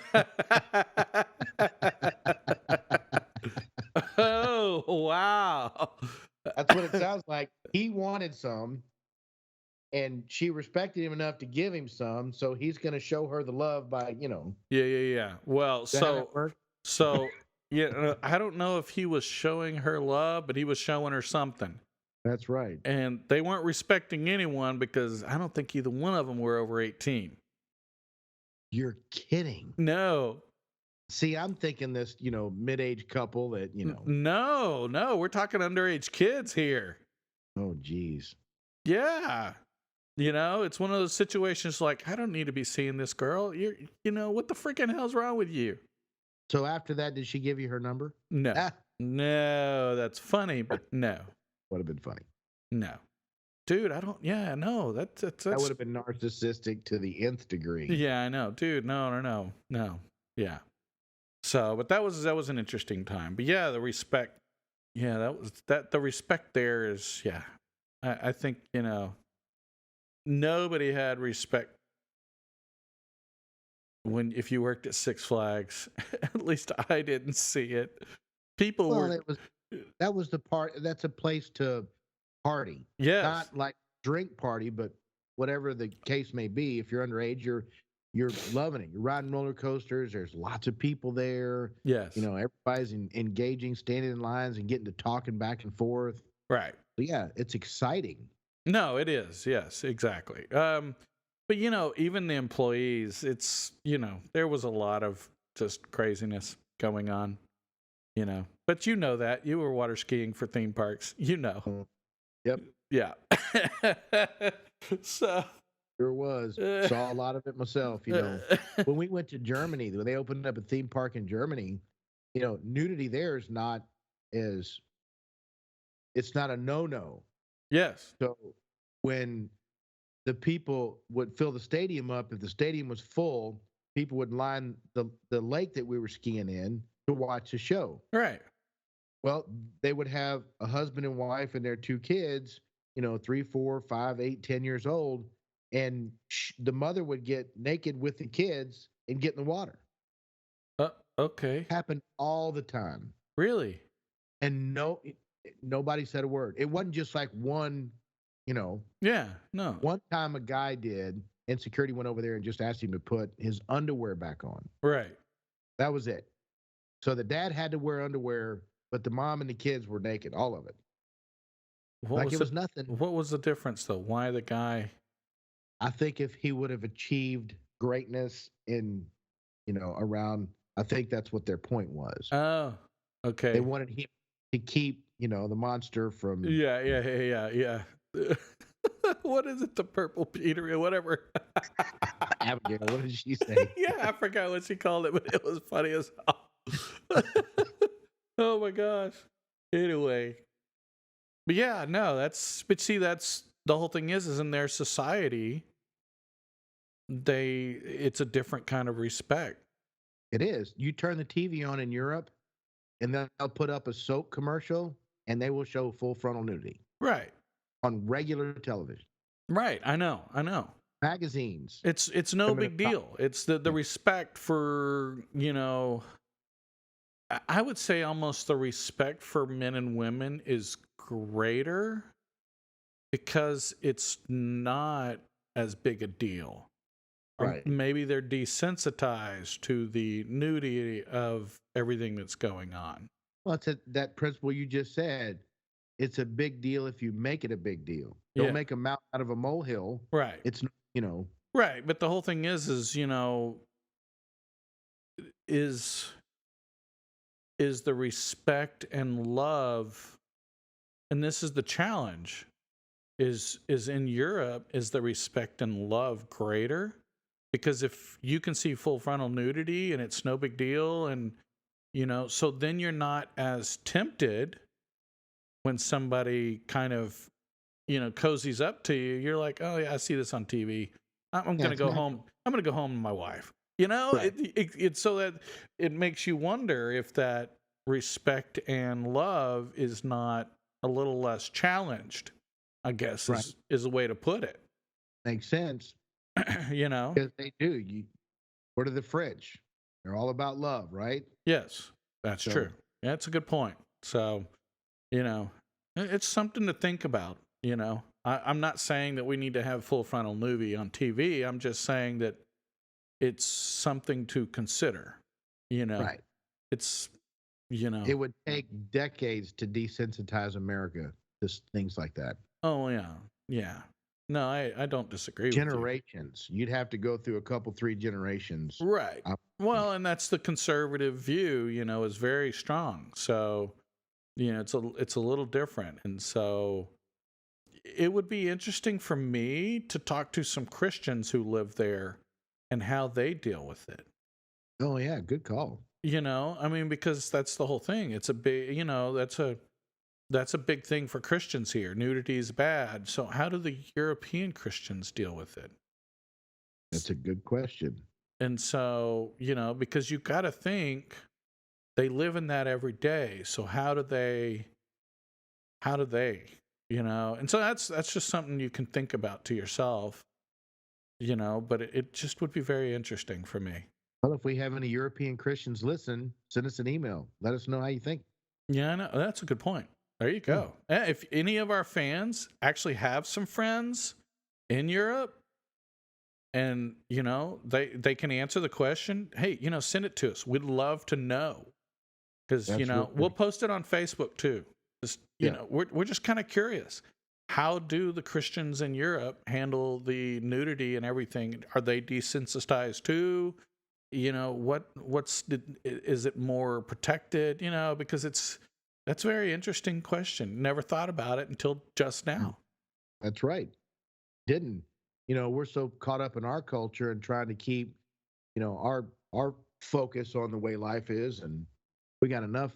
wow. That's what it sounds like. He wanted some, and she respected him enough to give him some, so he's going to show her the love by, Yeah. Well, so yeah, I don't know if he was showing her love, but he was showing her something. That's right. And they weren't respecting anyone because I don't think either one of them were over 18. You're kidding. No. See, I'm thinking this, mid-age couple that, No, we're talking underage kids here. Oh, geez. Yeah. It's one of those situations like, I don't need to be seeing this girl. What the freaking hell's wrong with you? So after that, did she give you her number? No. No, that's funny, but no. Would have been funny. No. Dude, I don't, yeah, no, that's that would have been narcissistic to the nth degree. Yeah, I know. Dude, no. Yeah. So, but that was an interesting time. But yeah, the respect, the respect there is, yeah. I think, nobody had respect if you worked at Six Flags. At least I didn't see it. People were. That was the part. That's a place to party. Yes. Not like drink party, but whatever the case may be. If you're underage, you're loving it. You're riding roller coasters. There's lots of people there. Yes. Everybody's engaging, standing in lines, and getting to talking back and forth. Right. So yeah, it's exciting. No, it is. Yes, exactly. But even the employees, it's there was a lot of just craziness going on. But that you were water skiing for theme parks. Yep. Yeah. So there was. Saw a lot of it myself. When we went to Germany, when they opened up a theme park in Germany, nudity there is not it's not a no-no. Yes. So when the people would fill the stadium up, if the stadium was full, people would line the lake that we were skiing in to watch the show. Right. Well, they would have a husband and wife and their 2 kids 3, 4, 5, 8, 10 years old, and the mother would get naked with the kids and get in the water. Uh, okay. Happened all the time, Really? and nobody said a word. It wasn't just like one, you know, Yeah. No. one time a guy did, and security went over there and just asked him to put his underwear back on. Right. That was it. So the dad had to wear underwear, but the mom and the kids were naked, all of it. What Like was it the was nothing. What was the difference though? Why the guy? I think if he would have achieved greatness in, around, I think that's what their point was. Oh, They okay. wanted him to keep, the monster from Yeah, yeah, yeah, yeah, yeah. What is it? The purple Peter or whatever. Abigail. What did she say? Yeah, I forgot what she called it, but it was funny as hell. Oh my gosh. Anyway, but yeah, no, but see, that's the whole thing is in their society, it's a different kind of respect. It is. You turn the TV on in Europe, and then they'll put up a soap commercial, and they will show full frontal nudity Right. on regular television. Right. I know. Magazines. It's no Women of big color. deal. It's the respect for, I would say almost the respect for men and women is greater because it's not as big a deal. Or Right. maybe they're desensitized to the nudity of everything that's going on. Well, it's that principle you just said. It's a big deal if you make it a big deal. Don't Yeah. make a mountain out of a molehill. Right. It's, Right. But the whole thing is is the respect and love, and this is the challenge, is in Europe, is the respect and love greater? Because if you can see full frontal nudity and it's no big deal, and so then you're not as tempted when somebody kind of cozies up to you. You're like, oh yeah, I see this on TV. I'm gonna go home. I'm gonna go home to my wife. Right. It's so that it makes you wonder if that respect and love is not a little less challenged, I guess, Right. is a way to put it. Makes sense. Because they do. You go to the fridge. They're all about love, right? Yes, that's So- true. Yeah, that's a good point. So, it's something to think about. I'm not saying that we need to have full frontal nudity on TV. I'm just saying that it's something to consider. Right. It's It would take decades to desensitize America to things like that. Oh yeah. No, I don't disagree with Generations. You'd have to go through a couple, 3 generations. you. Right. Well, and that's the conservative view. Is very strong. So, it's a little different, and so it would be interesting for me to talk to some Christians who live there and how they deal with it. Oh yeah, good call. I mean, because that's the whole thing. It's a big, that's a big thing for Christians here. Nudity is bad. So how do the European Christians deal with it? That's a good question. And so, because you got to think they live in that every day. So how do they, and so that's just something you can think about to yourself, but it just would be very interesting for me. Well, if we have any European Christians listen, send us an email. Let us know how you think. Yeah, I know. That's a good point. There you go. If any of our fans actually have some friends in Europe and, they can answer the question, hey, send it to us. We'd love to know. Because, we'll post it on Facebook too. Just, we're just kind of curious. How do the Christians in Europe handle the nudity and everything? Are they desensitized too? Is it more protected? Because that's a very interesting question. Never thought about it until just now. That's right. Didn't. We're so caught up in our culture and trying to keep, our focus on the way life is, and we got enough,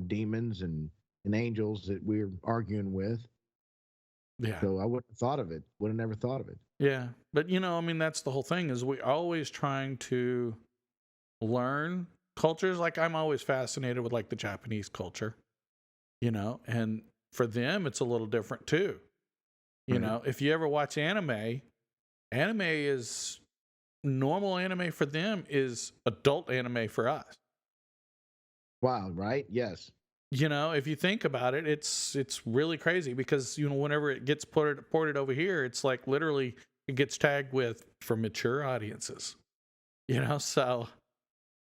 demons and angels that we're arguing with. Yeah. So I wouldn't have thought of it. Would have never thought of it. Yeah. But I mean, that's the whole thing is we always trying to learn cultures. Like I'm always fascinated with like the Japanese culture, and for them it's a little different too. You Right. know, if you ever watch anime, anime is normal anime for them is adult anime for us. Wow, right? Yes. You know, if you think about it, it's really crazy because you know whenever it gets ported over here, it's like literally it gets tagged with for mature audiences. You know, so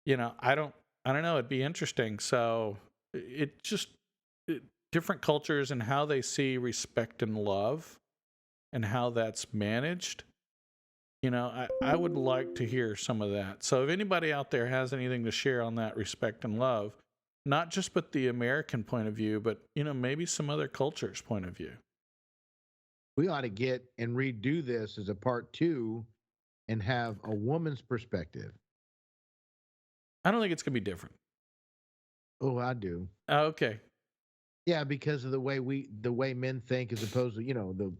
you know I don't know. It'd be interesting. So it just it, different cultures and how they see respect and love and how that's managed. You know, I would like to hear some of that. So if anybody out there has anything to share on that respect and love, not just but the American point of view, but you know, maybe some other cultures' point of view. We ought to get and redo this as a part 2 and have a woman's perspective. I don't think it's gonna be different. Oh, I do. Okay. Yeah, because of the way men think as opposed to, the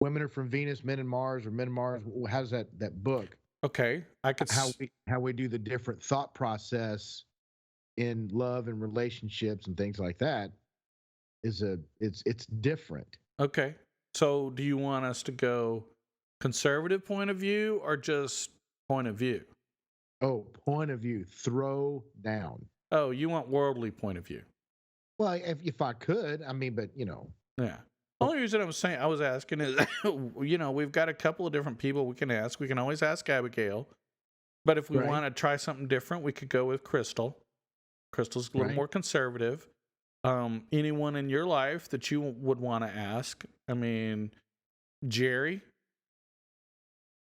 women are from Venus, men in Mars, or men in Mars. How's that book? Okay. I could How we do the different thought process in love and relationships and things like that it's different. okay. So do you want us to go conservative point of view or just point of view? Oh, point of view, throw down. Oh, you want worldly point of view. Well, if I could, I mean, but Yeah. oh, Only reason I was asking is, you know, we've got a couple of different people we can ask. We can always ask Abigail, but if we right, want to try something different, we could go with Crystal. Crystal's a little right. more conservative. Anyone in your life that you would want to ask? I mean, Jerry,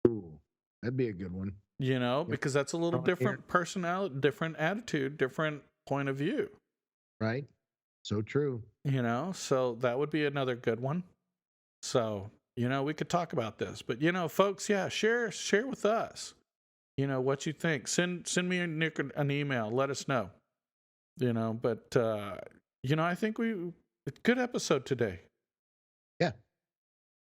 Ooh, that'd be a good one. you know, Yep. because that's a little On here, different personality, different attitude, different point of view, right? So true. you know, so that would be another good one. So, you know, we could talk about this, but you know, folks, yeah, share with us, you know, what you think. Send me an email, let us know, you know, but, you know, I think good episode today. Yeah,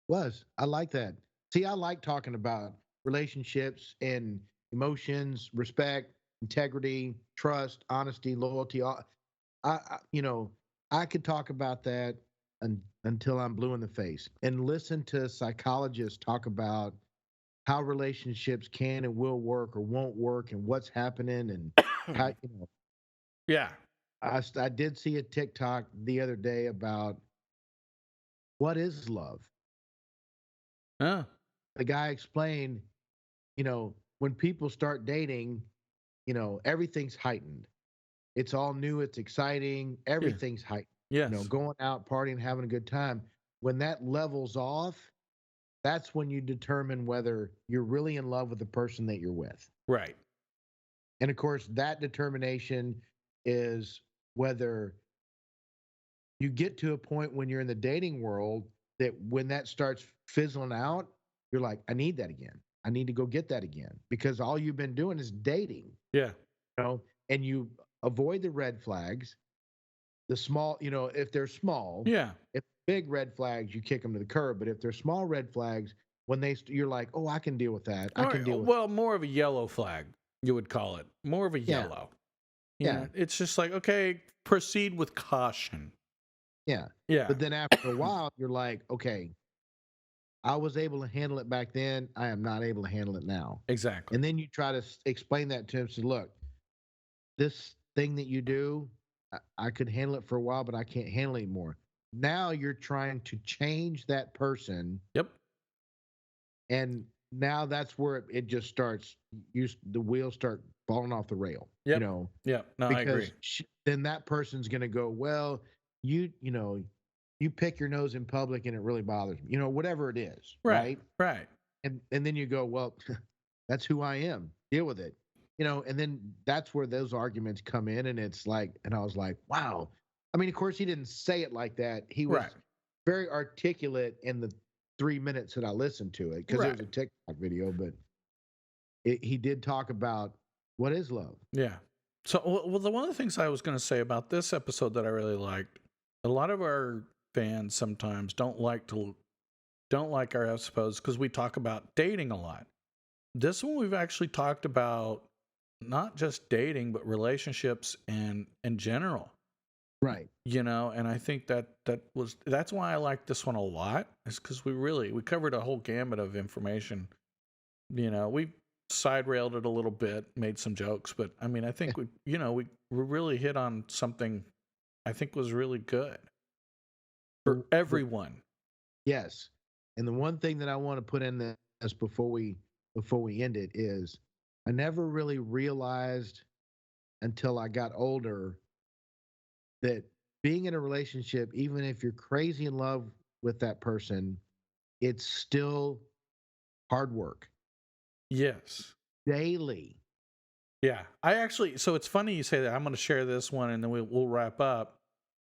was. I like that. See, I like talking about relationships and emotions, respect, integrity, trust, honesty, loyalty. I could talk about that until I'm blue in the face and listen to psychologists talk about how relationships can and will work or won't work and what's happening and how, Yeah. I did see a TikTok the other day about what is love. Oh, The guy explained, when people start dating, everything's heightened. It's all new, it's exciting, yeah. everything's heightened. Yes. Going out, partying, having a good time. When that levels off, that's when you determine whether you're really in love with the person that you're with. Right. And of course, that determination is whether you get to a point when you're in the dating world that when that starts fizzling out, you're like, I need that again. I need to go get that again because all you've been doing is dating, Yeah. and you avoid the red flags, the small, if they're small, Yeah. if big red flags, you kick them to the curb. But if they're small red flags, when you're like, oh, I can deal with that. I All can right. deal with, Well, more of a yellow flag, you would call it. More of a yeah, yellow. You yeah, know, it's just like, okay, proceed with caution. yeah. Yeah. But then after a while, you're like, okay, I was able to handle it back then. I am not able to handle it now. Exactly. And then you try to explain that to him. Say, look, this thing that you do, I could handle it for a while, but I can't handle it anymore. Now you're trying to change that person, Yep. and now that's where it just starts. The wheels start falling off the rail. Yep. Yep. No, I agree. Because then that person's going to go, well, you pick your nose in public and it really bothers me. Whatever it is, Right. right? Right. And then you go, well, that's who I am. Deal with it. And then that's where those arguments come in, and it's like, and I was like, wow. I mean, of course, he didn't say it like that. He was Right. very articulate in the 3 minutes that I listened to it because it Right. was a TikTok video, but he did talk about what is love. Yeah. So, well, one of the things I was going to say about this episode that I really liked, a lot of our fans sometimes don't like our episodes because we talk about dating a lot. This one we've actually talked about not just dating but relationships and in general. Right. And I think that's why I like this one a lot, is because we covered a whole gamut of information. We side railed it a little bit, made some jokes, but I mean, I think we really hit on something I think was really good for everyone. Yes. And the one thing that I want to put in this before we end it is I never really realized until I got older that being in a relationship, even if you're crazy in love with that person, it's still hard work Yes. daily. Yeah. So it's funny you say that. I'm going to share this one and then we'll wrap up.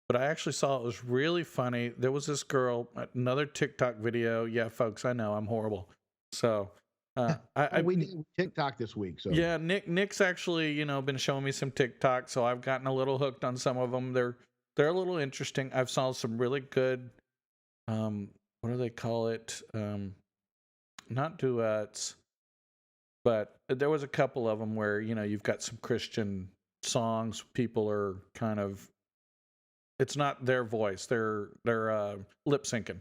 But I actually saw it was really funny. There was this girl, another TikTok video. Yeah, folks, I know I'm horrible. So, We did TikTok this week. So yeah, Nick's actually, been showing me some TikTok. So I've gotten a little hooked on some of them. They're a little interesting. I've saw some really good, what do they call it? Not duets, but there was a couple of them where, you've got some Christian songs. People are kind of, it's not their voice. They're lip syncing.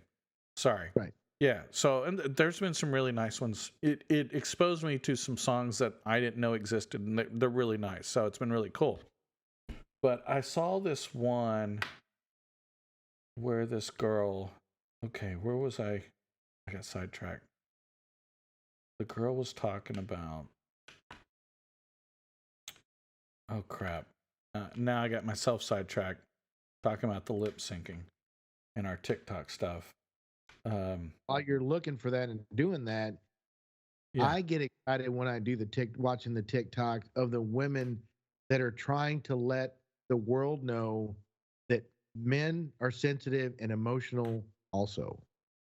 Sorry. right. Yeah. So, and there's been some really nice ones. It exposed me to some songs that I didn't know existed, and they're really nice. So it's been really cool. But I saw this one where this girl. Okay, where was I? I got sidetracked. The girl was talking about. Oh crap! Now I got myself sidetracked. Talking about the lip syncing and our TikTok stuff. While you're looking for that and doing that, Yeah. I get excited when I do watching the TikTok of the women that are trying to let the world know that men are sensitive and emotional also.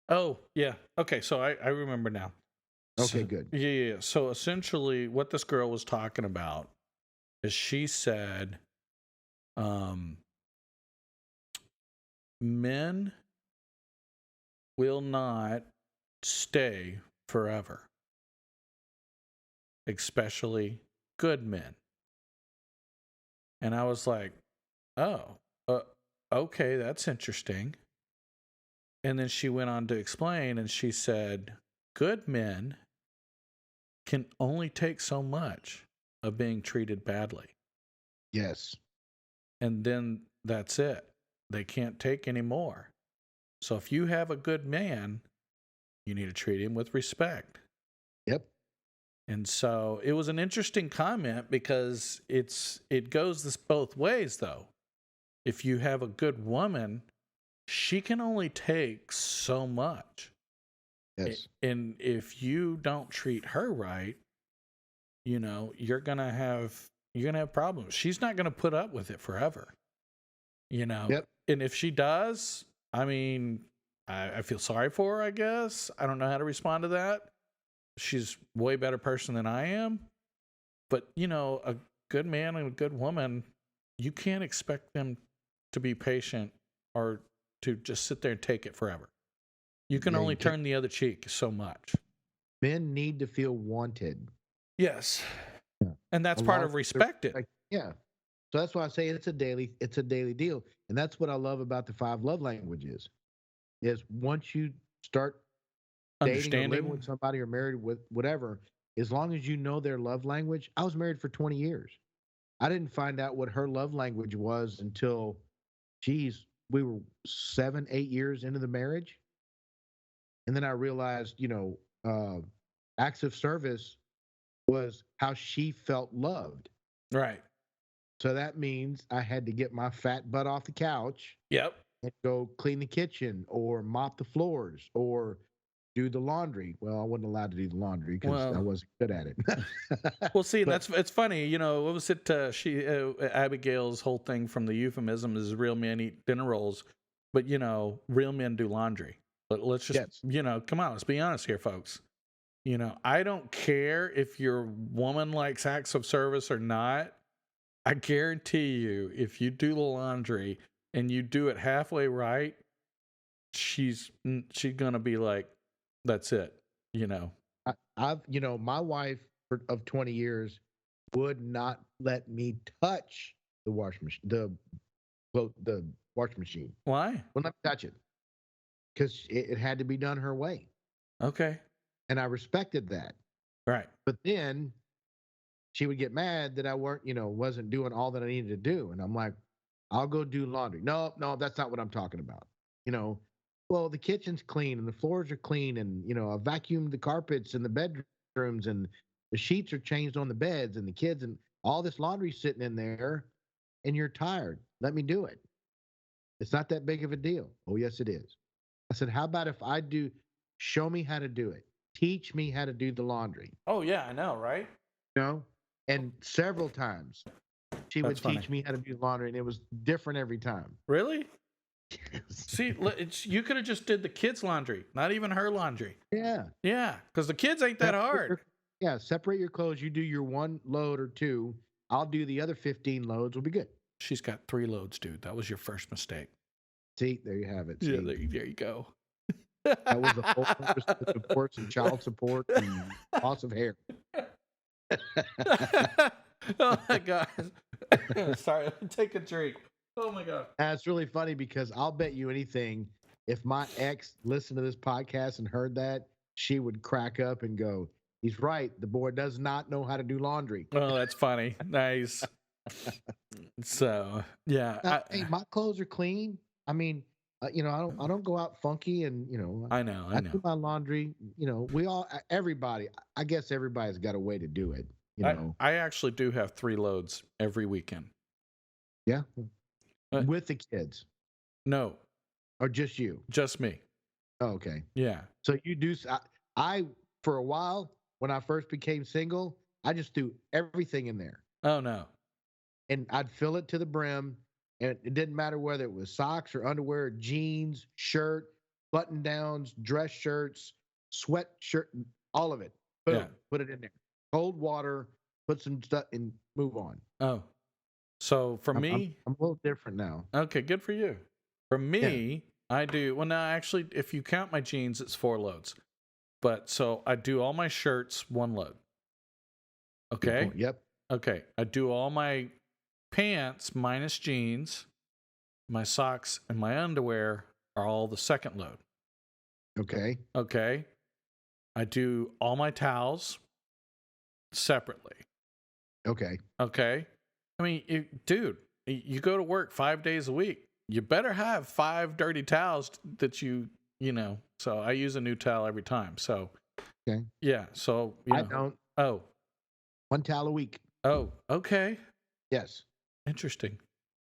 Oh, yeah. Okay, so I remember now. Okay, So, good. yeah. So essentially, what this girl was talking about is she said, um, men will not stay forever, especially good men. And I was like, oh, okay, that's interesting. And then she went on to explain, and she said, good men can only take so much of being treated badly. Yes. And then that's it. They can't take any more. So if you have a good man, you need to treat him with respect. Yep. And so it was an interesting comment because it goes this both ways though. If you have a good woman, she can only take so much. Yes. And if you don't treat her right, you're going to have problems. She's not going to put up with it forever. Yep. And if she does, I mean, I feel sorry for her, I guess. I don't know how to respond to that. She's a way better person than I am. But, a good man and a good woman, you can't expect them to be patient or to just sit there and take it forever. You can Yeah, only you can't. turn the other cheek so much. Men need to feel wanted. Yes. Yeah. And that's part of respecting. Yeah. So that's why I say it's a daily deal. And that's what I love about the 5 love languages is once you start dating or living with somebody or married with whatever, as long as you know their love language. I was married for 20 years. I didn't find out what her love language was until, geez, we were 7, 8 years into the marriage. And then I realized, acts of service was how she felt loved. Right. So that means I had to get my fat butt off the couch Yep. and go clean the kitchen or mop the floors or do the laundry. Well, I wasn't allowed to do the laundry because I wasn't good at it. Well, see, but, it's funny, what was it? Abigail's whole thing from the euphemism is real men eat dinner rolls, but real men do laundry. But let's just, yes. Come on, let's be honest here, folks. I don't care if your woman likes acts of service or not. I guarantee you, if you do the laundry and you do it halfway right, she's gonna be like, that's it. My wife of 20 years would not let me touch the washing machine, the washing machine. Why? Wouldn't let me touch it because it had to be done her way, Okay. and I respected that. Right. But then she would get mad that I wasn't doing all that I needed to do, and I'm like, I'll go do laundry. No, no, that's not what I'm talking about. You know, well, the kitchen's clean and the floors are clean, and I vacuumed the carpets in the bedrooms, and the sheets are changed on the beds, and the kids, and all this laundry sitting in there, and you're tired. Let me do it. It's not that big of a deal. Oh, yes, it is. I said, how about if I do? Show me how to do it. Teach me how to do the laundry. Oh yeah, I know, right? You know, and several times she That's would funny. teach me how to do laundry, and it was different every time. Really? See, you could have just did the kids' laundry, not even her laundry. Yeah. Yeah, because the kids ain't that hard. Separate your clothes. You do your one load or two. I'll do the other 15 loads. We'll be good. She's got 3 loads, dude. That was your first mistake. See, there you have it. See? Yeah, there you go. That was the full purpose of course and child support and loss of hair. Oh my god. Sorry, let me take a drink. Oh my god. That's really funny because I'll bet you anything, if my ex listened to this podcast and heard that, she would crack up and go, he's right. The boy does not know how to do laundry. Oh, that's funny. Nice. So, yeah. Hey, my clothes are clean. I mean, I don't go out funky, and I know. I do my laundry. Everybody. I guess everybody's got a way to do it. I actually do have 3 loads every weekend. Yeah. With the kids. No. Or just you? Just me. Oh, okay. Yeah. So you do. I for a while when I first became single, I just threw everything in there. Oh no. And I'd fill it to the brim, and it didn't matter whether it was socks or underwear, jeans, shirt, button downs, dress shirts, sweatshirt, all of it. Boom, Yeah. Put it in there. Cold water, put some stuff, and move on. Oh. So for me, I'm a little different now. Okay, good for you. For me, I do, well, no, actually, if you count my jeans, it's 4 loads. But so I do all my shirts 1 load. Okay. Yep. Okay. I do all my pants minus jeans. My socks and my underwear are all the second load. Okay. Okay. I do all my towels separately. Okay. Okay. I mean, dude, you go to work 5 days a week. You better have 5 dirty towels that so I use a new towel every time. So, okay. Yeah. So, I don't. Oh. 1 towel a week. Oh, okay. Yes. Interesting.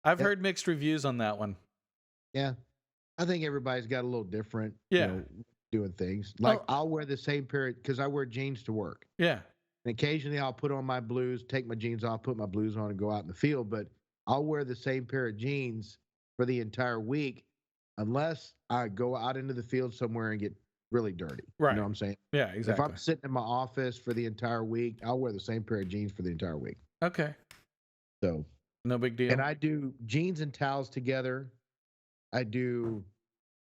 I've heard mixed reviews on that one. Yeah. I think everybody's got a little different, doing things. Like I'll wear the same pair because I wear jeans to work. Yeah. And occasionally I'll put on my blues, take my jeans off, put my blues on, and go out in the field. But I'll wear the same pair of jeans for the entire week unless I go out into the field somewhere and get really dirty. Right. You know what I'm saying? Yeah, exactly. If I'm sitting in my office for the entire week, I'll wear the same pair of jeans for the entire week. Okay. So no big deal. And I do jeans and towels together. I do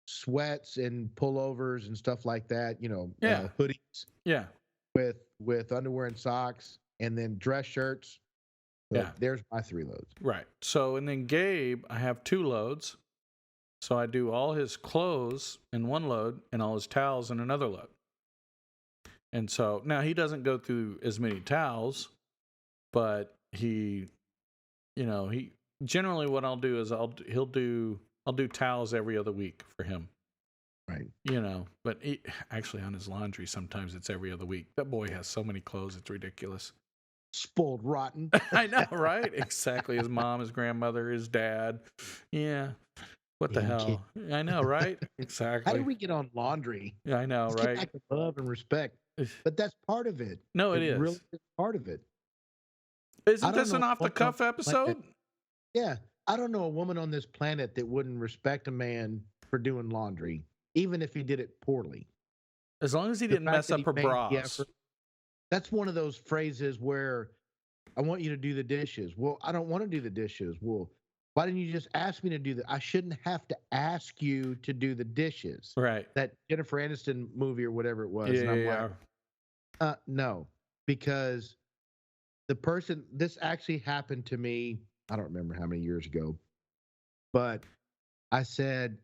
sweats and pullovers and stuff like that, hoodies. Yeah. With underwear and socks, and then dress shirts. Yeah. There's my 3 loads. Right. So, and then Gabe, I have 2 loads. So I do all his clothes in 1 load and all his towels in another load. And so now he doesn't go through as many towels, but he generally what I'll do is I'll do towels every other week for him. Right. But actually on his laundry, sometimes it's every other week. That boy has so many clothes, it's ridiculous. Spoiled rotten. I know, right? Exactly. His mom, his grandmother, his dad. Yeah. What the hell? I know, right? Exactly. How do we get on laundry? Yeah, I know, Let's right? get back to love and respect. But that's part of it. No, it is. Really is part of it. Isn't this an off-the-cuff episode? Yeah. I don't know a woman on this planet that wouldn't respect a man for doing laundry, even if he did it poorly. As long as he didn't mess up her bras. That's one of those phrases where I want you to do the dishes. Well, I don't want to do the dishes. Well, why didn't you just ask me to do that? I shouldn't have to ask you to do the dishes. Right. That Jennifer Aniston movie or whatever it was. Yeah, and I'm like, no, because this actually happened to me. I don't remember how many years ago. But I said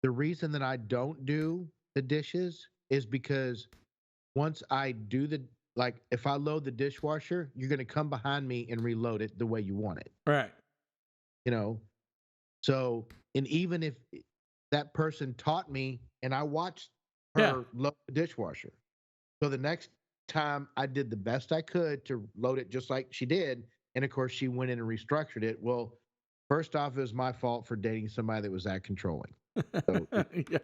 the reason that I don't do the dishes is because once I do like if I load the dishwasher, you're going to come behind me and reload it the way you want it. Right. You know, so, and even if that person taught me and I watched Yeah. her load the dishwasher. So the next time I did the best I could to load it just like she did. And of course, she went in and restructured it. Well, first off, it was my fault for dating somebody that was that controlling. So Yeah.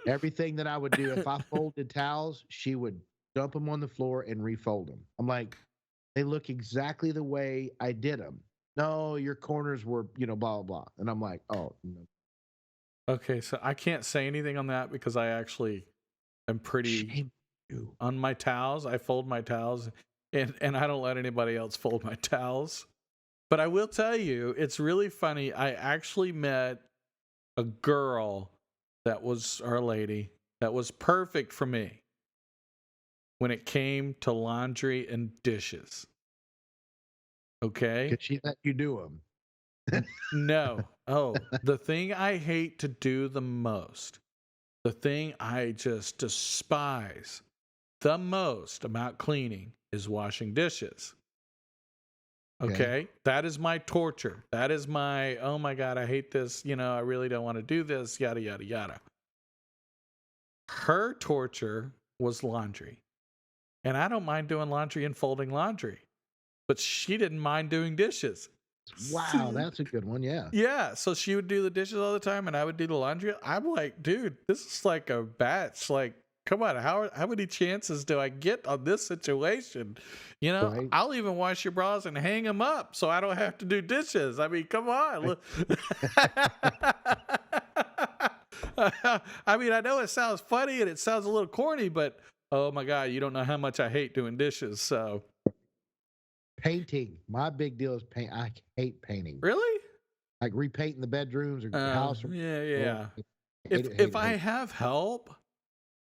everything that I would do, if I folded towels, she would dump them on the floor and refold them. I'm like, they look exactly the way I did them. No, your corners were, blah, blah, blah. And I'm like, oh, no. Okay, so I can't say anything on that because I actually am pretty Shame you. on my towels. I fold my towels and I don't let anybody else fold my towels. But I will tell you, it's really funny. I actually met a girl that was, or a lady, that was perfect for me when it came to laundry and dishes. Okay? Could she let you do them? No. Oh, the thing I hate to do the most, the thing I just despise the most about cleaning is washing dishes. Okay. That is my torture. That is my, oh my God, I hate this. I really don't want to do this, yada, yada, yada. Her torture was laundry. And I don't mind doing laundry and folding laundry, but she didn't mind doing dishes. Wow, that's a good one. Yeah. Yeah. So she would do the dishes all the time and I would do the laundry. I'm like, dude, this is like a batch. Like, come on, how many chances do I get on this situation? Right. I'll even wash your bras and hang them up so I don't have to do dishes. I mean, come on. I mean, I know it sounds funny and it sounds a little corny, but oh my God, you don't know how much I hate doing dishes. So Painting. My big deal is paint. I hate painting. really? Like repainting the bedrooms or house. Or, Yeah. hate it, If I have help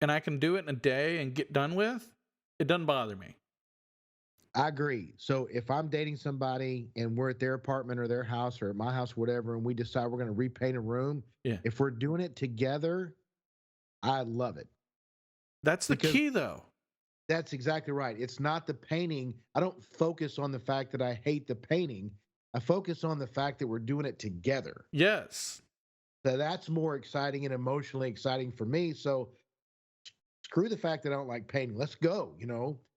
and I can do it in a day and get done with, it doesn't bother me. I agree. So if I'm dating somebody and we're at their apartment or their house or at my house, whatever, and we decide we're going to repaint a room, Yeah. if we're doing it together, I love it. That's the key, though. That's exactly right. It's not the painting. I don't focus on the fact that I hate the painting. I focus on the fact that we're doing it together. Yes. So that's more exciting and emotionally exciting for me. So screw the fact that I don't like painting. Let's go,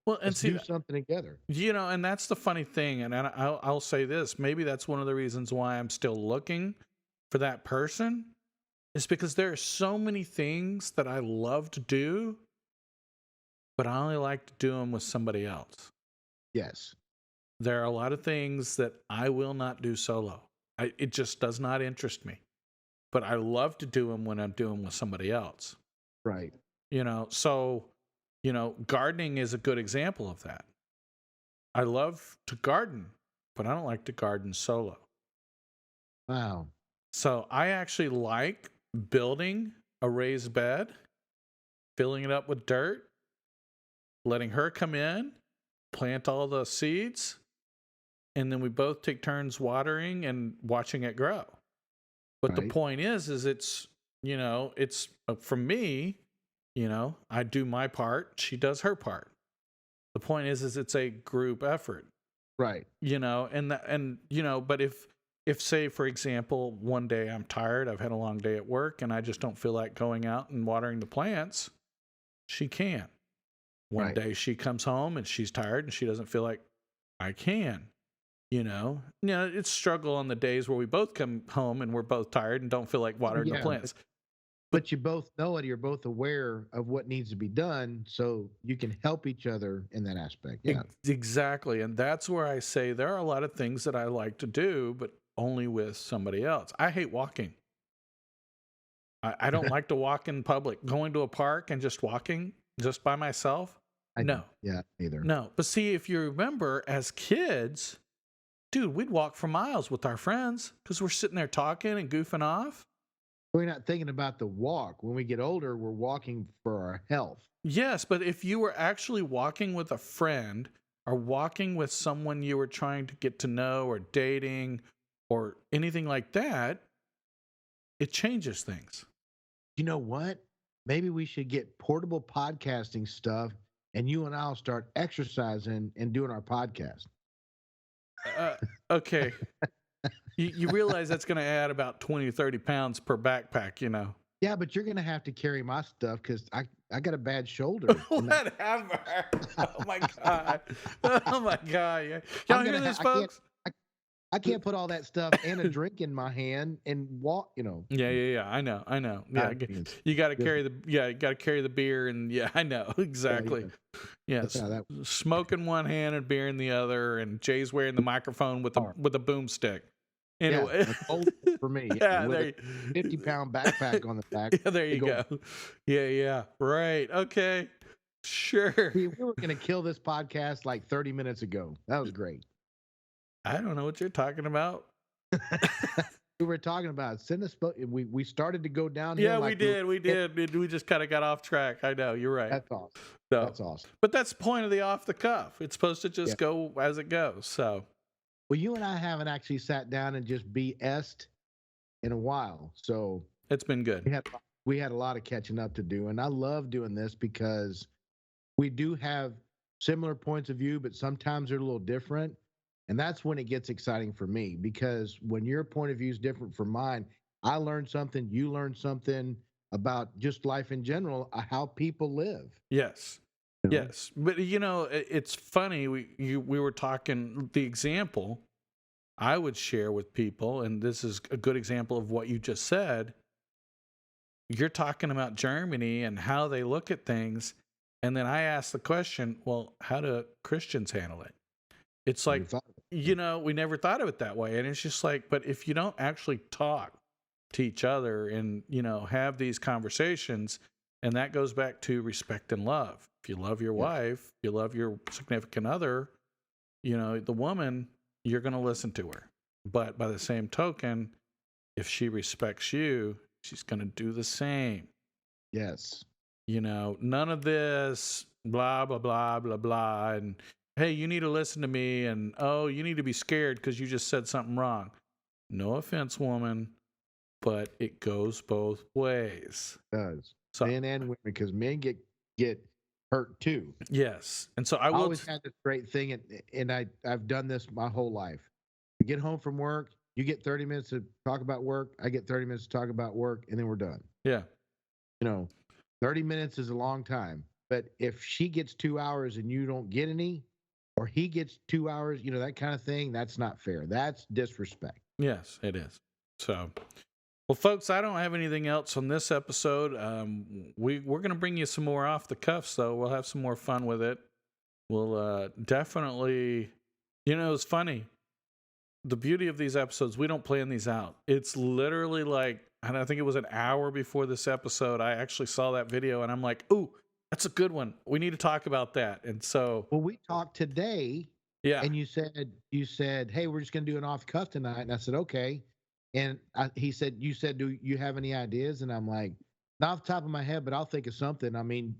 Well, and let's do something together. And that's the funny thing. And I'll say this, maybe that's one of the reasons why I'm still looking for that person is because there are so many things that I love to do, but I only like to do them with somebody else. Yes. There are a lot of things that I will not do solo. It just does not interest me. But I love to do them when I'm doing with somebody else. Right. So, gardening is a good example of that. I love to garden, but I don't like to garden solo. Wow. So I actually like building a raised bed, filling it up with dirt, letting her come in, plant all the seeds, and then we both take turns watering and watching it grow. But the point is it's, it's for me, I do my part, she does her part. The point is it's a group effort. Right. But if say, for example, one day I'm tired, I've had a long day at work and I just don't feel like going out and watering the plants, she can. One day she comes home and she's tired and she doesn't feel like I can. It's struggle on the days where we both come home and we're both tired and don't feel like watering the plants. But you both know it. You're both aware of what needs to be done, so you can help each other in that aspect. Yeah, exactly. And that's where I say there are a lot of things that I like to do, but only with somebody else. I hate walking. I don't like to walk in public. Going to a park and just walking just by myself. No. Yeah, neither. No. But see, if you remember, as kids, dude, we'd walk for miles with our friends because we're sitting there talking and goofing off. We're not thinking about the walk. When we get older, we're walking for our health. Yes, but if you were actually walking with a friend or walking with someone you were trying to get to know or dating or anything like that, it changes things. You know what? Maybe we should get portable podcasting stuff, and you and I'll start exercising and doing our podcast. Okay. You realize that's going to add about 20 or 30 pounds per backpack, you know. Yeah, but you're gonna have to carry my stuff because I got a bad shoulder. Whatever. Oh my God. Oh my God. Yeah. Y'all I'm hear gonna this, I folks? I can't put all that stuff and a drink in my hand and walk. Yeah. I know. Yeah, you got to carry the beer, and yeah, I know exactly. Yes, smoke in one hand and beer in the other, and Jay's wearing the microphone with a boomstick. Anyway, for me, yeah, with a 50-pound backpack on the back. Yeah, there you go. Yeah, right. Okay, sure. We were gonna kill this podcast like 30 minutes ago. That was great. I don't know what you're talking about. We were talking about we started to go down. Yeah, we did. We just kind of got off track. I know, you're right. That's awesome. So, that's awesome. But that's the point of the off the cuff. It's supposed to just go as it goes. So, well, you and I haven't actually sat down and just BS'd in a while. So it's been good. We had a lot of catching up to do, and I love doing this because we do have similar points of view, but sometimes they're a little different. And that's when it gets exciting for me, because when your point of view is different from mine, I learn something, you learn something about just life in general, how people live. Yes. Yes. But, it's funny. We were talking, the example I would share with people, and this is a good example of what you just said. You're talking about Germany and how they look at things. And then I asked the question, well, how do Christians handle it? It's like, we never thought of it that way. And it's just like, but if you don't actually talk to each other and, have these conversations, and that goes back to respect and love. If you love your wife, you love your significant other, the woman, you're going to listen to her. But by the same token, if she respects you, she's going to do the same. Yes. None of this blah, blah, blah, blah, blah. And, hey, you need to listen to me. And, oh, you need to be scared because you just said something wrong. No offense, woman, but it goes both ways. It does. So, men and women, because men get hurt too. Yes. And so I always had this great thing, and I've done this my whole life. You get home from work, you get 30 minutes to talk about work, I get 30 minutes to talk about work, and then we're done. Yeah. 30 minutes is a long time. But if she gets 2 hours and you don't get any, or he gets 2 hours, that kind of thing, that's not fair. That's disrespect. Yes, it is. So, well, folks, I don't have anything else on this episode. We're going to bring you some more off the cuffs, though. We'll have some more fun with it. We'll definitely, it's funny. The beauty of these episodes, we don't plan these out. It's literally like, and I think it was an hour before this episode, I actually saw that video, and I'm like, ooh, that's a good one. We need to talk about that. And so, well, we talked today. Yeah. And you said, hey, we're just going to do an off the cuff tonight. And I said, okay. And you said, do you have any ideas? And I'm like, not off the top of my head, but I'll think of something. I mean,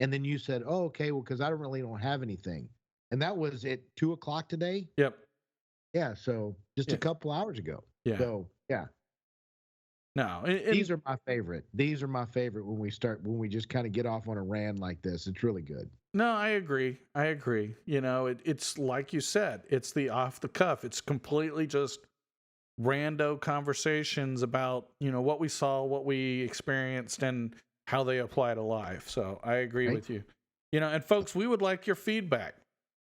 and then you said, oh, okay, well, because I don't have anything. And that was at 2:00 today. Yep. Yeah. So just a couple hours ago. Yeah. So yeah. No, these are my favorite. These are my favorite when we just kind of get off on a rant like this. It's really good. No, I agree. It's like you said, it's the off the cuff. It's completely just rando conversations about, what we saw, what we experienced, and how they apply to life. So I agree with you. And folks, we would like your feedback,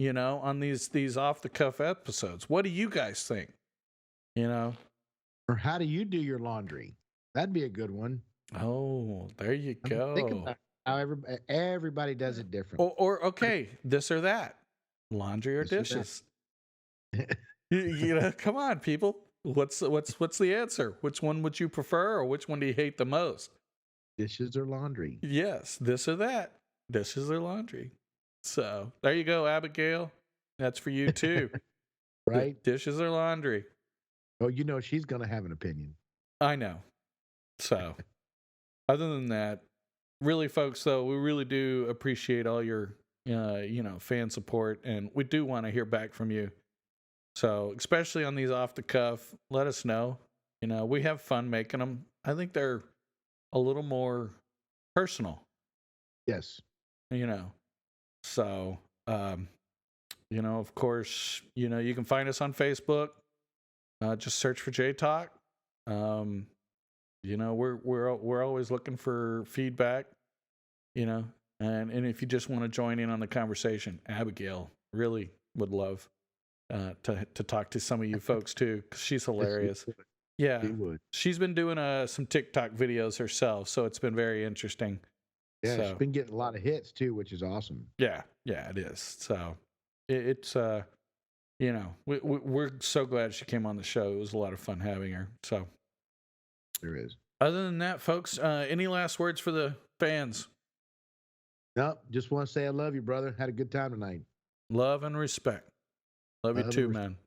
on these off the cuff episodes. What do you guys think? Or how do you do your laundry? That'd be a good one. Oh, there you go. Think about how everybody does it different. Or okay, this or that. Laundry or dishes. Come on, people. What's the answer? Which one would you prefer, or which one do you hate the most? Dishes or laundry? Yes, this or that. Dishes or laundry. So there you go, Abigail. That's for you too. Right? Dishes or laundry. Oh, she's going to have an opinion. I know. So, other than that, really, folks, though, we really do appreciate all your, fan support, and we do want to hear back from you. So, especially on these off the cuff, let us know. You know, we have fun making them. I think they're a little more personal, Yes. you know. So, you know, of course, you know, you can find us on Facebook. Just search for JayTalk. Um, you know, we're always looking for feedback, you know, and if you just want to join in on the conversation, Abigail really would love to talk to some of you folks too, 'cause she's Yes, she hilarious. would. Yeah, She would. she's been doing some TikTok videos herself, so it's been very interesting. Yeah, she's So been getting a lot of hits too, which is awesome. yeah, it is. So it's you know, we're so glad she came on the show. It was a lot of fun having her. So There is. other than that, folks, any last words for the fans? No, just want to say I love you, brother. Had a good time tonight. Love and respect. Love you Love and too, respect. man.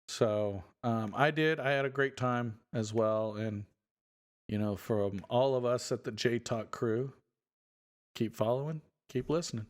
So I did. I had a great time as well. And, you know, from all of us at the JayTalk crew, keep following, keep listening.